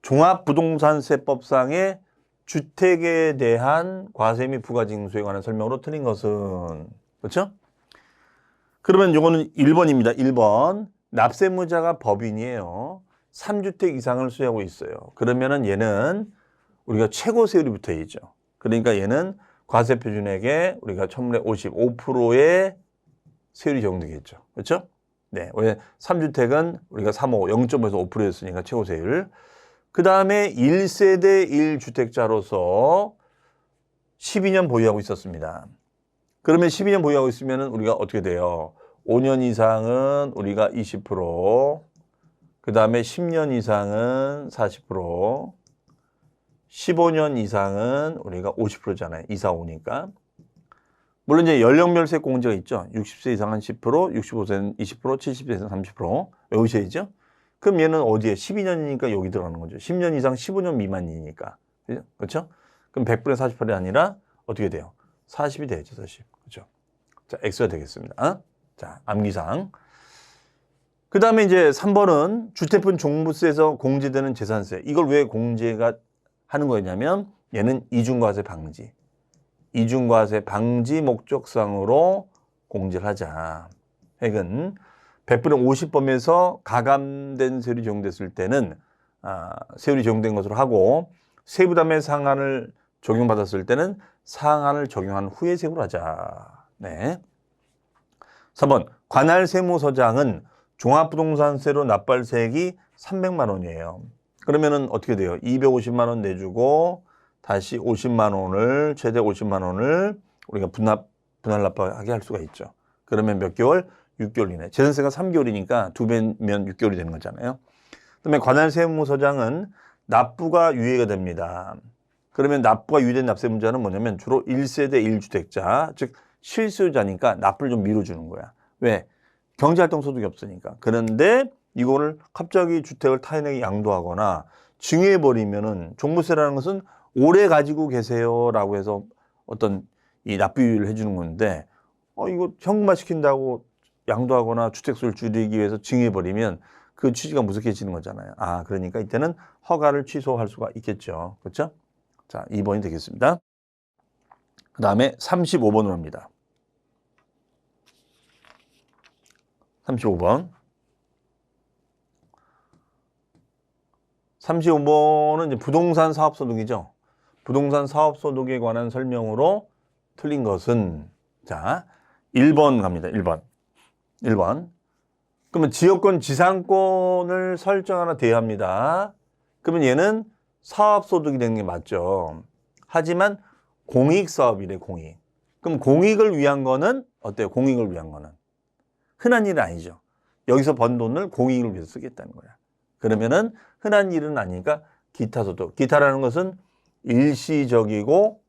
종합부동산세법상의 주택에 대한 과세 및 부가징수에 관한 설명으로 틀린 것은, 그렇죠? 그러면 이거는 1번입니다. 1번. 납세무자가 법인이에요. 3주택 이상을 수여하고 있어요. 그러면은 얘는 우리가 최고 세율이 붙어야죠. 그러니까 얘는 과세표준액에 우리가 천분의 55%의 세율이 적용되겠죠. 그렇죠? 네. 원래 3주택은 우리가 3호 0.5에서 5%였으니까 최고 세율. 그 다음에 1세대 1주택자로서 12년 보유하고 있었습니다. 그러면 12년 보유하고 있으면 우리가 어떻게 돼요? 5년 이상은 우리가 20%, 그 다음에 10년 이상은 40%, 15년 이상은 우리가 50%잖아요. 2, 4, 5니까. 물론 이제 연령별 세액 공제가 있죠. 60세 이상은 10%, 65세는 20%, 70세 이상 30% 외우셔야죠. 그럼 얘는 어디에? 12년이니까 여기 들어가는 거죠. 10년 이상 15년 미만이니까. 그렇죠? 그럼 100분의 48이 아니라 어떻게 돼요? 40이 되죠, 40. 그렇죠? 자, X가 되겠습니다. 자, 암기사항. 그 다음에 이제 3번은 주택분 종부세에서 공제되는 재산세. 이걸 왜 공제가 하는 거냐면 얘는 이중과세 방지. 이중과세 방지 목적상으로 공제를 하자. 핵은 100분의 50범에서 가감된 세율이 적용됐을 때는 세율이 적용된 것으로 하고 세부담의 상한을 적용받았을 때는 상한을 적용한 후에 세율로 하자. 네. 3번 관할 세무서장은 종합부동산세로 납부할 세액이 300만 원이에요. 그러면은 어떻게 돼요? 250만 원 내주고 다시 50만 원을 최대 50만 원을 우리가 분할 납부하게 할 수가 있죠. 그러면 몇 개월? 6개월 이내. 재산세가 3개월이니까 2배면 6개월이 되는 거잖아요. 그다음에 관할 세무서장은 납부가 유예가 됩니다. 그러면 납부가 유예된 납세문자는 뭐냐면 주로 1세대 1주택자, 즉 실수요자니까 납부를 좀 미뤄주는 거야. 왜? 경제활동 소득이 없으니까. 그런데 이거를 갑자기 주택을 타인에게 양도하거나 증여해버리면은 종부세라는 것은 오래 가지고 계세요라고 해서 어떤 이 납부유예를 해주는 건데 이거 현금화 시킨다고 양도하거나 주택수를 줄이기 위해서 증여해버리면 그 취지가 무색해지는 거잖아요. 그러니까 이때는 허가를 취소할 수가 있겠죠. 그렇죠? 자, 2번이 되겠습니다. 그 다음에 35번으로 합니다. 35번. 35번은 이제 부동산 사업소득이죠. 부동산 사업소득에 관한 설명으로 틀린 것은 자, 1번 갑니다. 1번. 그러면 지역권 지상권을 설정하나 대합니다. 그러면 얘는 사업소득이 되는 게 맞죠. 하지만 공익사업이래, 공익. 그럼 공익을 위한 거는 어때요? 공익을 위한 거는 흔한 일은 아니죠. 여기서 번 돈을 공익을 위해서 쓰겠다는 거야. 그러면은 흔한 일은 아니니까 기타 소득. 기타라는 것은 일시적이고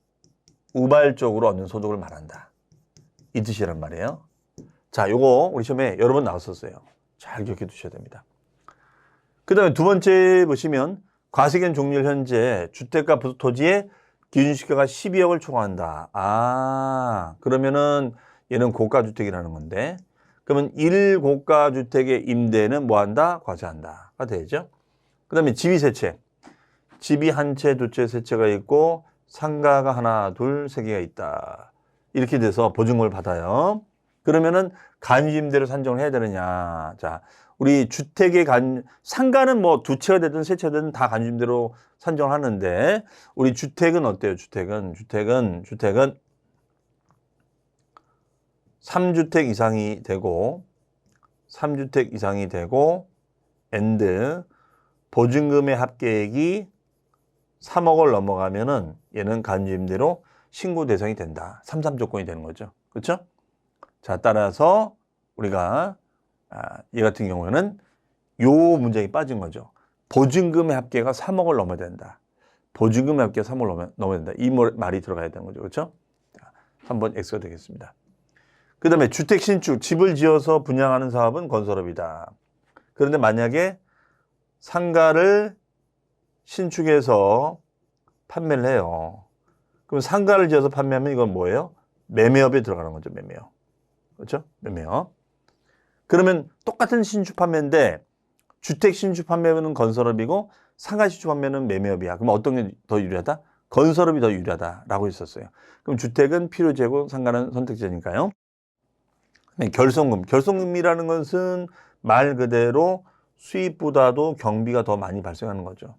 우발적으로 얻는 소득을 말한다. 이 뜻이란 말이에요. 자, 요거 우리 시험에 여러 번 나왔었어요. 잘 기억해 두셔야 됩니다. 그 다음에 두 번째 보시면 과세견 종료일 현재 주택가 부속 토지의 기준시가가 12억을 초과한다. 그러면은 얘는 고가주택이라는 건데 그러면 1고가주택의 임대는 뭐한다? 과세한다가 되죠. 그 다음에 집이 세 채. 집이 한 채, 두 채, 세 채가 있고 상가가 하나, 둘, 세 개가 있다. 이렇게 돼서 보증금을 받아요. 그러면은 간주임대로 산정을 해야 되느냐. 자, 우리 주택의 상가는 뭐 두 채가 되든 세 채가 되든 다 간주임대로 산정을 하는데 우리 주택은 어때요? 주택은 3주택 이상이 되고 3주택 이상이 되고 and 보증금의 합계액이 3억을 넘어가면은 얘는 간주임대로 신고 대상이 된다. 3.3 조건이 되는 거죠. 그렇죠? 자, 따라서 우리가 얘 같은 경우에는 요 문장이 빠진 거죠. 보증금의 합계가 3억을 넘어야 된다. 보증금의 합계가 3억을 넘어야 된다. 이 말이 들어가야 되는 거죠. 그렇죠? 자, 3번 X가 되겠습니다. 그 다음에 주택 신축, 집을 지어서 분양하는 사업은 건설업이다. 그런데 만약에 상가를 신축해서 판매를 해요. 그럼 상가를 지어서 판매하면 이건 뭐예요? 매매업에 들어가는 거죠. 매매업. 그렇죠? 매매업. 그러면 똑같은 신축 판매인데 주택 신축 판매는 건설업이고 상가 신축 판매는 매매업이야. 그럼 어떤 게 더 유리하다? 건설업이 더 유리하다라고 했었어요. 그럼 주택은 필요제고 상가는 선택제니까요. 결손금. 결손금이라는 것은 말 그대로 수입보다도 경비가 더 많이 발생하는 거죠.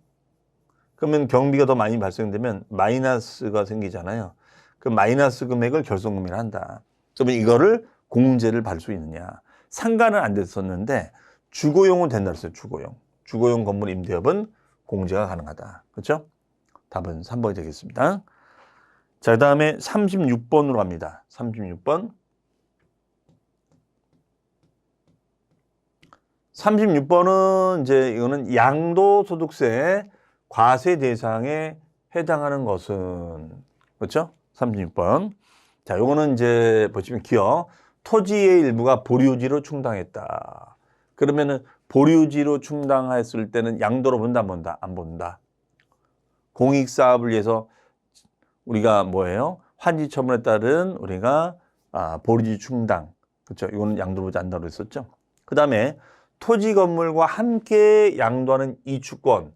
그러면 경비가 더 많이 발생되면 마이너스가 생기잖아요. 그 마이너스 금액을 결손금이라 한다. 그러면 이거를 공제를 받을 수 있느냐. 상가는 안 됐었는데 주거용은 된다 그랬어요. 주거용 건물 임대업은 공제가 가능하다. 그렇죠? 답은 3번이 되겠습니다. 자, 그 다음에 36번으로 갑니다. 36번. 36번은 이제 이거는 양도소득세 과세 대상에 해당하는 것은 그렇죠? 36번. 자, 요거는 이제 보시면 기억. 토지의 일부가 보류지로 충당했다. 그러면은 보류지로 충당했을 때는 양도로 본다, 안 본다? 안 본다. 공익사업을 위해서 우리가 뭐예요? 환지 처분에 따른 우리가 보류지 충당. 그렇죠? 이거는 양도로 보지 않는다고 했었죠. 그 다음에 토지 건물과 함께 양도하는 이주권.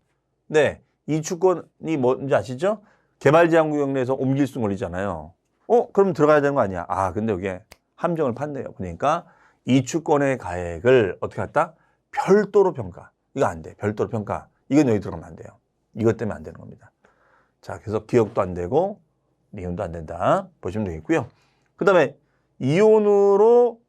네, 이주권이 뭔지 아시죠? 개발제한구역 내에서 옮길 수 걸리잖아요. 그럼 들어가야 되는 거 아니야? 근데 여기에 함정을 판대요. 그러니까 이주권의 가액을 어떻게 했다? 별도로 평가. 이거 안 돼. 별도로 평가. 이건 여기 들어가면 안 돼요. 이것 때문에 안 되는 겁니다. 자, 그래서 기억도 안 되고 이혼도 안 된다. 보시면 되겠고요. 그 다음에 이혼으로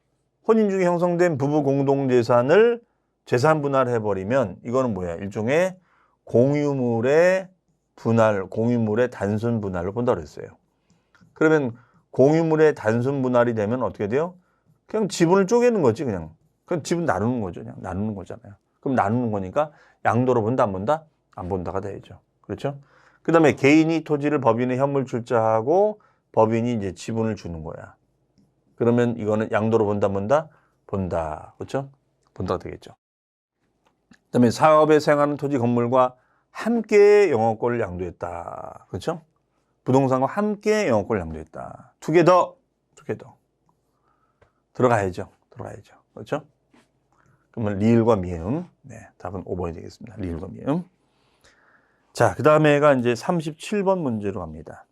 혼인 중에 형성된 부부 공동재산을 재산 분할해버리면 이거는 뭐야? 일종의 공유물의 분할, 공유물의 단순 분할로 본다고 그랬어요. 그러면 공유물의 단순 분할이 되면 어떻게 돼요? 그냥 지분을 쪼개는 거지, 그냥. 그냥 지분 나누는 거죠. 그냥 나누는 거잖아요. 그럼 나누는 거니까 양도로 본다, 안 본다? 안 본다가 돼야죠. 그렇죠? 그 다음에 개인이 토지를 법인에 현물 출자하고 법인이 이제 지분을 주는 거야. 그러면 이거는 양도로 본다, 본다? 본다. 그렇죠? 본다가 되겠죠. 그 다음에 사업에 사용하는 토지 건물과 함께 영업권을 양도했다. 그렇죠? 부동산과 함께 영업권을 양도했다. 투게더. 들어가야죠. 그렇죠? 그러면 리을과 미음. 네, 답은 5번이 되겠습니다. 리을과 미음. 자, 그 다음에가 이제 37번 문제로 갑니다.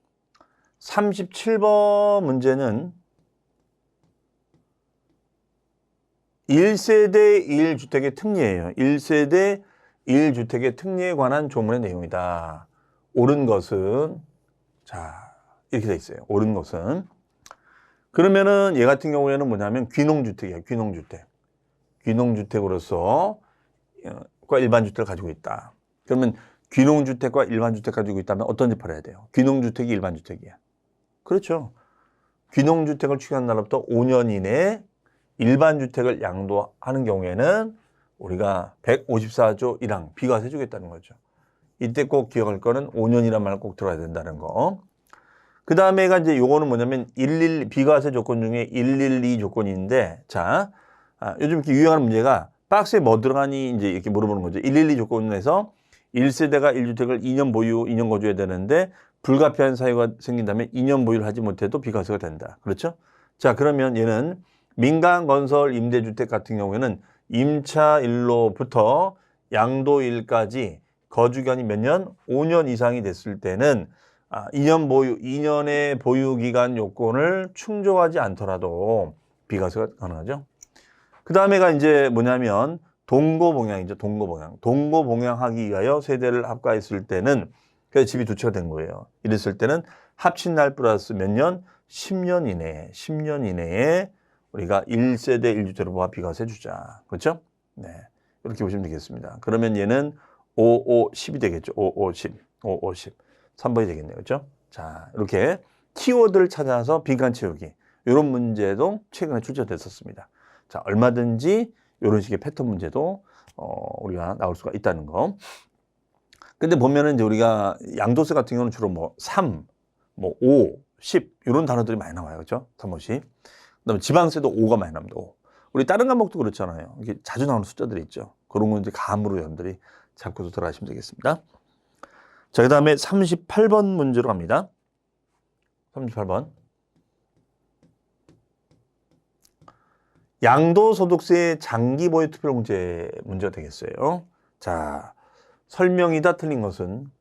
37번 문제는 1세대 1주택의 특례예요. 1세대 1주택의 특례에 관한 조문의 내용이다. 옳은 것은 자, 이렇게 돼 있어요. 옳은 것은 그러면은 얘 같은 경우에는 뭐냐면 귀농주택이야. 귀농주택으로서 일반주택을 가지고 있다. 그러면 귀농주택과 일반주택 가지고 있다면 어떤 집 팔아야 돼요? 귀농주택이 일반주택이야. 그렇죠. 귀농주택을 취득한 날로부터 5년 이내에 일반주택을 양도하는 경우에는 우리가 154조 1항 비과세 주겠다는 거죠. 이때 꼭 기억할 거는 5년이란 말 꼭 들어야 된다는 거. 그 다음에가 이제 요거는 뭐냐면 비과세 조건 중에 112 조건인데, 자, 요즘 이렇게 유행하는 문제가 박스에 뭐 들어가니 이제 이렇게 물어보는 거죠. 112 조건에서 1세대가 1주택을 2년 보유, 2년 거주해야 되는데 불가피한 사유가 생긴다면 2년 보유를 하지 못해도 비과세가 된다. 그렇죠? 자, 그러면 얘는 민간건설 임대주택 같은 경우에는 임차일로부터 양도일까지 거주기간이 몇 년? 5년 이상이 됐을 때는 2년의 보유기간 요건을 충족하지 않더라도 비과세가 가능하죠. 그 다음에가 이제 뭐냐면 동거봉양이죠. 동거봉양하기 위하여 세대를 합가했을 때는 그래서 집이 두 채가 된 거예요. 이랬을 때는 합친 날 플러스 몇 년? 10년 이내에 우리가 1세대 1주택으로 모아 비과세 주자. 그렇죠? 네. 이렇게 보시면 되겠습니다. 그러면 얘는 10이 되겠죠. 10. 3번이 되겠네요. 그렇죠? 자, 이렇게 키워드를 찾아서 빈칸 채우기. 이런 문제도 최근에 출제됐었습니다. 자, 얼마든지 이런 식의 패턴 문제도 우리가 나올 수가 있다는 거. 근데 보면은 이제 우리가 양도세 같은 경우는 주로 뭐 3, 뭐 5, 10 이런 단어들이 많이 나와요. 그렇죠? 3, 5, 10. 그다음에 지방세도 5가 많이 나옵니다. 5. 우리 다른 과목도 그렇잖아요. 이게 자주 나오는 숫자들이 있죠. 그런 건 이제 감으로 여러분들이 잡고서 들어가시면 되겠습니다. 자, 그 다음에 38번 문제로 갑니다. 38번. 양도소득세 장기 보유 투표 문제가 되겠어요. 자, 설명이다 틀린 것은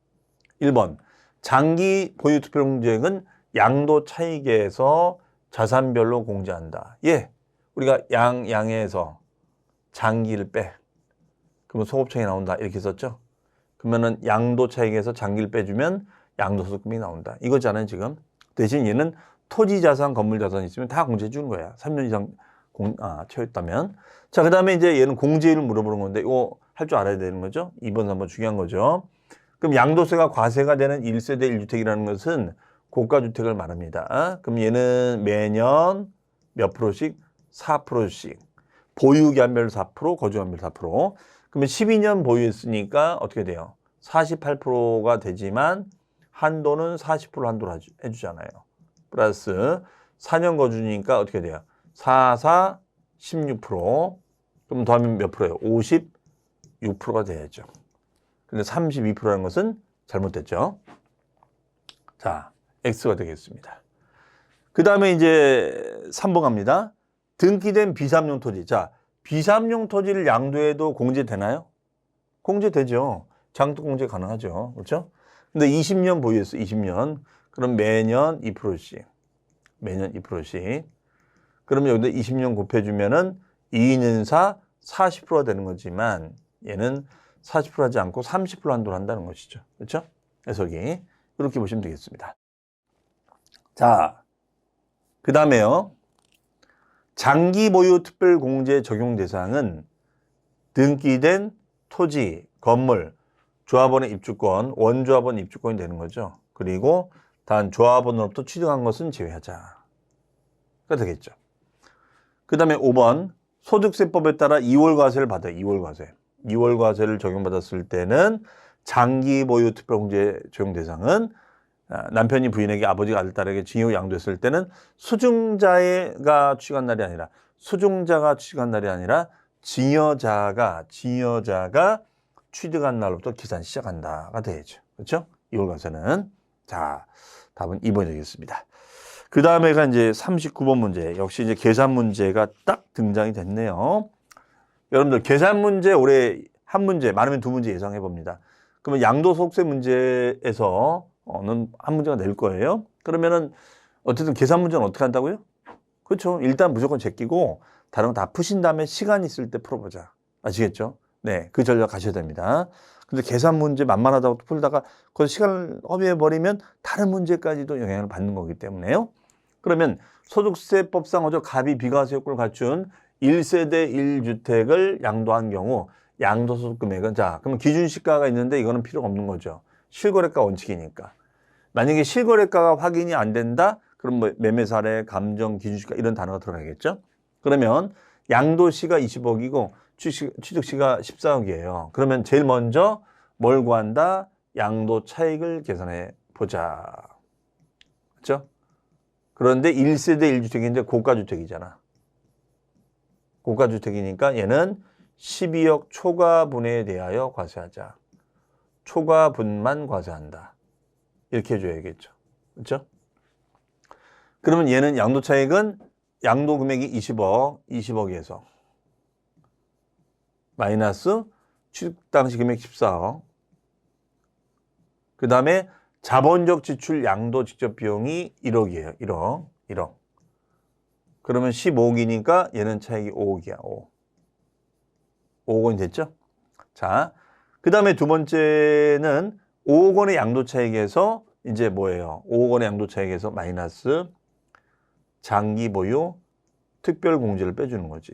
1번. 장기 보유 투표용지액은 양도 차익에서 자산별로 공제한다. 예. 우리가 양에서 장기를 빼. 그러면 소급청이 나온다. 이렇게 썼죠. 그러면은 양도 차익에서 장기를 빼주면 양도소득금이 나온다. 이거잖아요, 지금. 대신 얘는 토지 자산, 건물 자산이 있으면 다 공제해 주는 거야. 3년 이상 채웠다면. 자, 그 다음에 이제 얘는 공제율을 물어보는 건데, 이거 할 줄 알아야 되는 거죠. 2번, 3번 중요한 거죠. 그럼 양도세가 과세가 되는 1세대 1주택이라는 것은 고가주택을 말합니다. 그럼 얘는 매년 몇 프로씩? 4%씩. 보유기한별 4%, 거주기한별 4%. 그러면 12년 보유했으니까 어떻게 돼요? 48%가 되지만 한도는 40% 한도로 해주잖아요. 플러스 4년 거주니까 어떻게 돼요? 4, 4, 16%. 그럼 더하면 몇 프로예요? 56%가 돼야죠. 근데 32%라는 것은 잘못됐죠. 자, X가 되겠습니다. 그 다음에 이제 3번 갑니다. 등기된 비삼용 토지. 자, 비삼용 토지를 양도해도 공제되나요? 공제되죠. 장독 공제 가능하죠. 그렇죠? 근데 20년 보유했어. 20년. 그럼 매년 2%씩. 매년 2%씩. 그러면 여기다 20년 곱해주면은 2년사 40%가 되는 거지만 얘는 40% 하지 않고 30% 한도를 한다는 것이죠. 그렇죠? 해석이. 이렇게 보시면 되겠습니다. 자, 그 다음에요. 장기 보유 특별 공제 적용 대상은 등기된 토지, 건물, 조합원의 입주권, 원조합원 입주권이 되는 거죠. 그리고 단 조합원으로부터 취득한 것은 제외하자가 되겠죠. 그 다음에 5번 소득세법에 따라 2월 과세를 받아요. 2월 과세. 2월 과세를 적용받았을 때는 장기 보유 특별 공제 적용 대상은 남편이 부인에게 아버지가 아들, 딸에게 징역 양도했을 때는 수증자가 취득한 날이 아니라 수증자가 취득한 날이 아니라 징여자가 취득한 날로부터 계산 시작한다가 되겠죠. 그렇죠? 2월 과세는. 자, 답은 2번이 되겠습니다. 그 다음에가 이제 39번 문제. 역시 이제 계산 문제가 딱 등장이 됐네요. 여러분들 계산 문제 올해 한 문제, 많으면 두 문제 예상해 봅니다. 그러면 양도소득세 문제에서 한 문제가 낼 거예요. 그러면은 어쨌든 계산 문제는 어떻게 한다고요? 그렇죠. 일단 무조건 제끼고 다른 거 다 푸신 다음에 시간 있을 때 풀어보자. 아시겠죠? 네, 그 전략 가셔야 됩니다. 근데 계산 문제 만만하다고 풀다가 그 시간을 허비해버리면 다른 문제까지도 영향을 받는 거기 때문에요. 그러면 소득세법상 갑이 비과세 효과를 갖춘 1세대 1주택을 양도한 경우 양도소득 금액은 자, 그러면 기준시가가 있는데 이거는 필요가 없는 거죠. 실거래가 원칙이니까. 만약에 실거래가가 확인이 안 된다? 그럼 뭐 매매사례, 감정, 기준시가 이런 단어가 들어가겠죠? 그러면 양도시가 20억이고 취득시가 14억이에요. 그러면 제일 먼저 뭘 구한다? 양도 차익을 계산해 보자. 그렇죠? 그런데 1세대 1주택인데 고가주택이잖아. 고가주택이니까 얘는 12억 초과분에 대하여 과세하자. 초과분만 과세한다. 이렇게 해줘야겠죠. 그렇죠? 그러면 얘는 양도차익은 양도 금액이 20억에서 마이너스 취득 당시 금액 14억. 그 다음에 자본적 지출 양도 직접 비용이 1억이에요. 1억. 그러면 15억이니까 얘는 차익이 5억이야. 5억 원이 됐죠? 자, 그 다음에 두 번째는 5억 원의 양도 차익에서 이제 뭐예요? 5억 원의 양도 차익에서 마이너스 장기 보유 특별 공제를 빼주는 거지.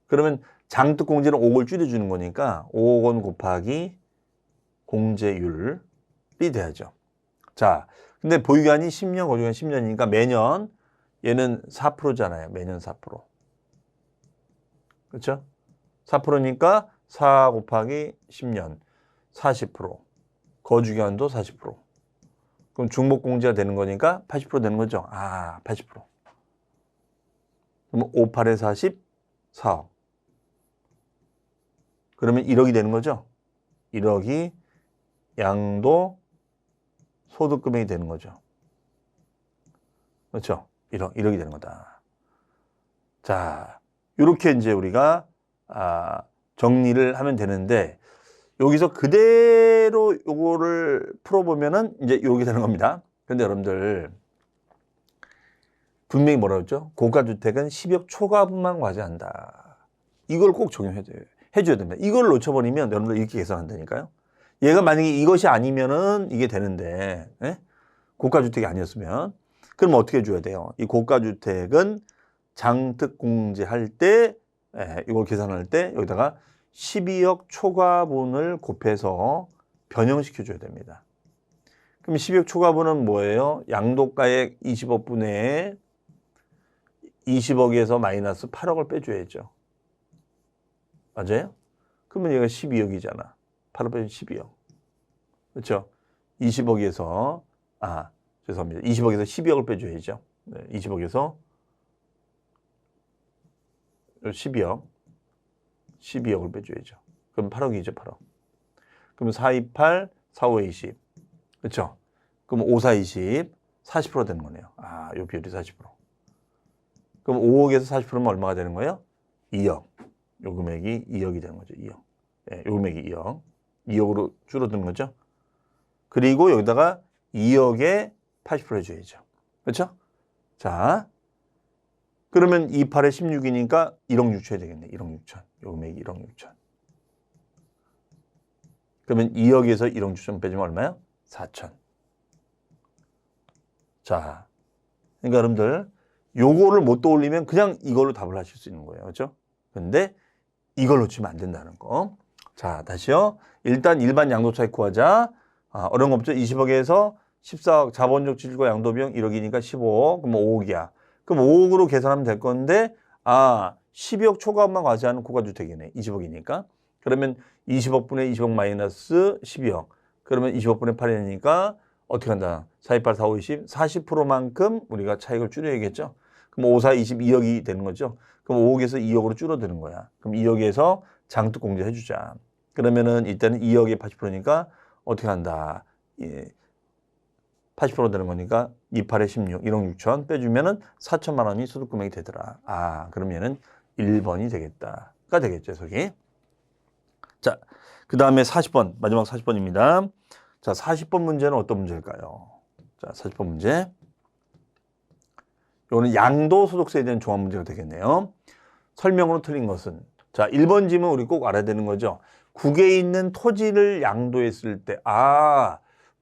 그러면 장특 공제는 5억을 줄여주는 거니까 5억 원 곱하기 공제율이 돼야죠. 자, 근데 보유기간이 10년, 거주기간 10년이니까 매년 얘는 4%잖아요. 매년 4%. 그렇죠? 4%니까 4 곱하기 10년 40%. 거주기간도 40%. 그럼 중복공제가 되는 거니까 80% 되는 거죠. 80%. 그러면 5, 8에 40, 4억. 그러면 1억이 되는 거죠. 1억이 양도 소득금액이 되는 거죠. 그렇죠? 1억이 되는 거다. 자, 이렇게 이제 우리가 정리를 하면 되는데 여기서 그대로 요거를 풀어보면은 이제 이렇게 되는 겁니다. 근데 여러분들 분명히 뭐라 그랬죠? 고가주택은 10억 초과분만 과세한다. 이걸 꼭 적용해줘야 됩니다. 이걸 놓쳐버리면 여러분들 이렇게 계산한다니까요. 얘가 만약에 이것이 아니면은 이게 되는데, 고가주택이 아니었으면, 그럼 어떻게 해줘야 돼요? 이 고가주택은 장특공제할 때, 이걸 계산할 때 여기다가 12억 초과분을 곱해서 변형시켜줘야 됩니다. 그럼 12억 초과분은 뭐예요? 양도가액 20억분의 20억에서 마이너스 8억을 빼줘야죠. 맞아요? 그러면 얘가 12억이잖아. 8억 빼면 12억. 그렇죠? 20억에서, 죄송합니다. 20억에서 12억을 빼줘야죠. 네, 20억에서 12억을 빼줘야죠. 그럼 8억이죠, 8억. 그럼 428, 45, 20. 그렇죠? 그럼 54, 20, 40% 되는 거네요. 아, 요 비율이 40%. 그럼 5억에서 40%면 얼마가 되는 거예요? 2억. 요 금액이 2억이 되는 거죠, 2억. 예, 요 금액이 2억. 2억으로 줄어드는 거죠. 그리고 여기다가 2억에 80% 해줘야죠. 그렇죠? 자, 그러면 28에 16이니까 1억 6천이 되겠네. 1억 6천. 요 금액이 1억 6천. 그러면 2억에서 1억 6천 빼주면 얼마요? 4천. 자, 그러니까 여러분들 요거를 못 떠올리면 그냥 이걸로 답을 하실 수 있는 거예요. 그렇죠? 근데 이걸 놓치면 안 된다는 거. 자, 다시요. 일단 일반 양도차익 구하자. 어려운 거 없죠? 20억에서 14억 자본적 지출과 양도비용 1억이니까 15억. 그럼 5억이야. 그럼 5억으로 계산하면 될 건데 12억 초과만 과세하는 고가주택이네. 20억이니까. 그러면 20억분의 20억 마이너스 12억. 그러면 20억분의 8이니까 어떻게 한다? 428, 45, 20, 40%만큼 우리가 차익을 줄여야겠죠? 그럼 54, 22억이 되는 거죠? 그럼 5억에서 2억으로 줄어드는 거야. 그럼 2억에서 장독 공제 해주자. 그러면은 이때는 2억에 80%니까 어떻게 한다? 예. 80% 되는 거니까 28에 16, 1억 6천 빼주면은 4천만 원이 소득금액이 되더라. 그러면은 1번이 되겠다.가 되겠죠, 저기. 자, 그 다음에 40번, 마지막 40번입니다. 자, 40번 문제는 어떤 문제일까요? 자, 40번 문제. 이거는 양도소득세에 대한 종합 문제가 되겠네요. 설명으로 틀린 것은. 자, 1번 지문 우리 꼭 알아야 되는 거죠. 국에 있는 토지를 양도했을 때,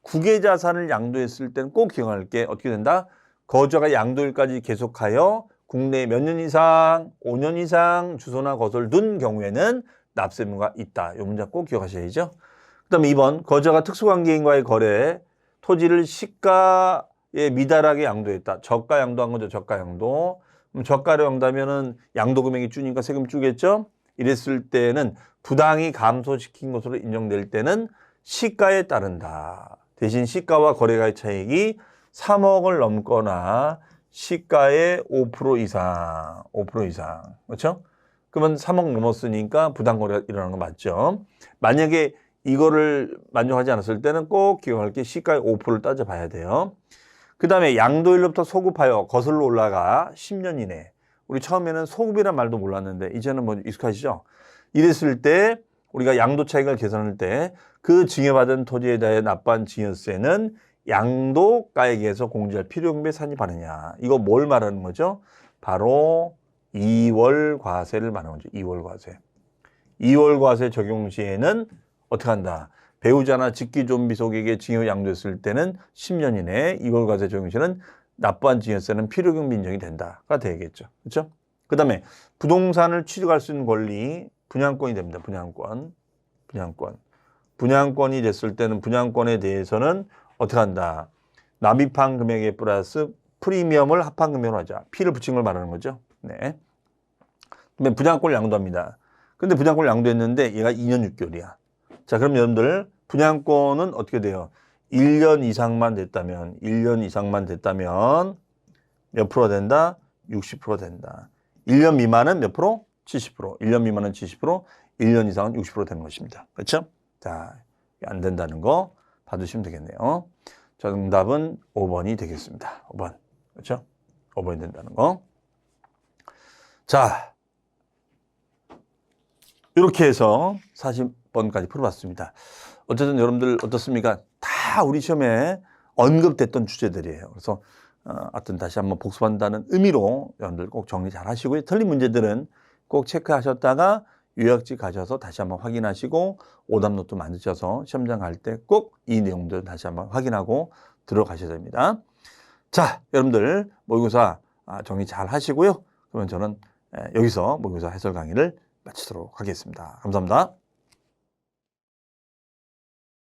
국외 자산을 양도했을 때는 꼭 기억할 게 어떻게 된다? 거주가 양도일까지 계속하여 국내에 몇 년 이상, 5년 이상 주소나 거소를 둔 경우에는 납세 의무가 있다. 이 문제 꼭 기억하셔야죠. 그 다음에 2번, 거주가 특수관계인과의 거래, 토지를 시가에 미달하게 양도했다. 저가 양도한 거죠, 저가 양도. 그럼 저가로 양도하면은 양도 금액이 주니까 세금 주겠죠? 이랬을 때는 부당히 감소시킨 것으로 인정될 때는 시가에 따른다. 대신 시가와 거래가의 차익이 3억을 넘거나 시가의 5% 이상, 5% 이상. 그렇죠? 그러면 3억 넘었으니까 부당거래가 일어나는 거 맞죠? 만약에 이거를 만족하지 않았을 때는 꼭 기억할 게 시가의 5%를 따져봐야 돼요. 그 다음에 양도일로부터 소급하여 거슬러 올라가 10년 이내. 우리 처음에는 소급이란 말도 몰랐는데 이제는 뭐 익숙하시죠? 이랬을 때 우리가 양도 차익을 계산할 때 그 증여받은 토지에 대해 납부한 증여세는 양도가액에서 공제할 필요경비에 산입하느냐. 이거 뭘 말하는 거죠? 바로 2월 과세를 말하는 거죠. 2월 과세. 2월 과세 적용 시에는 어떻게 한다? 배우자나 직기존비 속에게 증여 양도했을 때는 10년 이내에 2월 과세 적용 시에는 납부한 증여세는 필요경비 인정이 된다가 되겠죠. 그렇죠? 그 다음에 부동산을 취득할 수 있는 권리, 분양권이 됩니다. 분양권이 됐을 때는 분양권에 대해서는 어떻게 한다? 납입한 금액에 플러스 프리미엄을 합한 금액으로 하자. P를 붙인 걸 말하는 거죠. 네. 그다음에 분양권을 양도합니다. 근데 분양권을 양도했는데 얘가 2년 6개월이야. 자, 그럼 여러분들 분양권은 어떻게 돼요? 1년 이상만 됐다면 몇 프로 된다? 60% 된다. 1년 미만은 몇 프로? 70%. 1년 미만은 70%, 1년 이상은 60% 되는 것입니다. 그렇죠? 자, 안 된다는 거 봐두시면 되겠네요. 정답은 5번이 되겠습니다. 5번. 그렇죠? 5번이 된다는 거. 자, 이렇게 해서 40번까지 풀어봤습니다. 어쨌든 여러분들 어떻습니까? 다 우리 시험에 언급됐던 주제들이에요. 그래서 하여튼 다시 한번 복습한다는 의미로 여러분들 꼭 정리 잘 하시고요. 틀린 문제들은 꼭 체크하셨다가 요약지 가셔서 다시 한번 확인하시고 오답노트 만드셔서 시험장 갈 때 꼭 이 내용들 다시 한번 확인하고 들어가셔야 됩니다. 자, 여러분들 모의고사 정리 잘 하시고요. 그러면 저는 여기서 모의고사 해설 강의를 마치도록 하겠습니다. 감사합니다.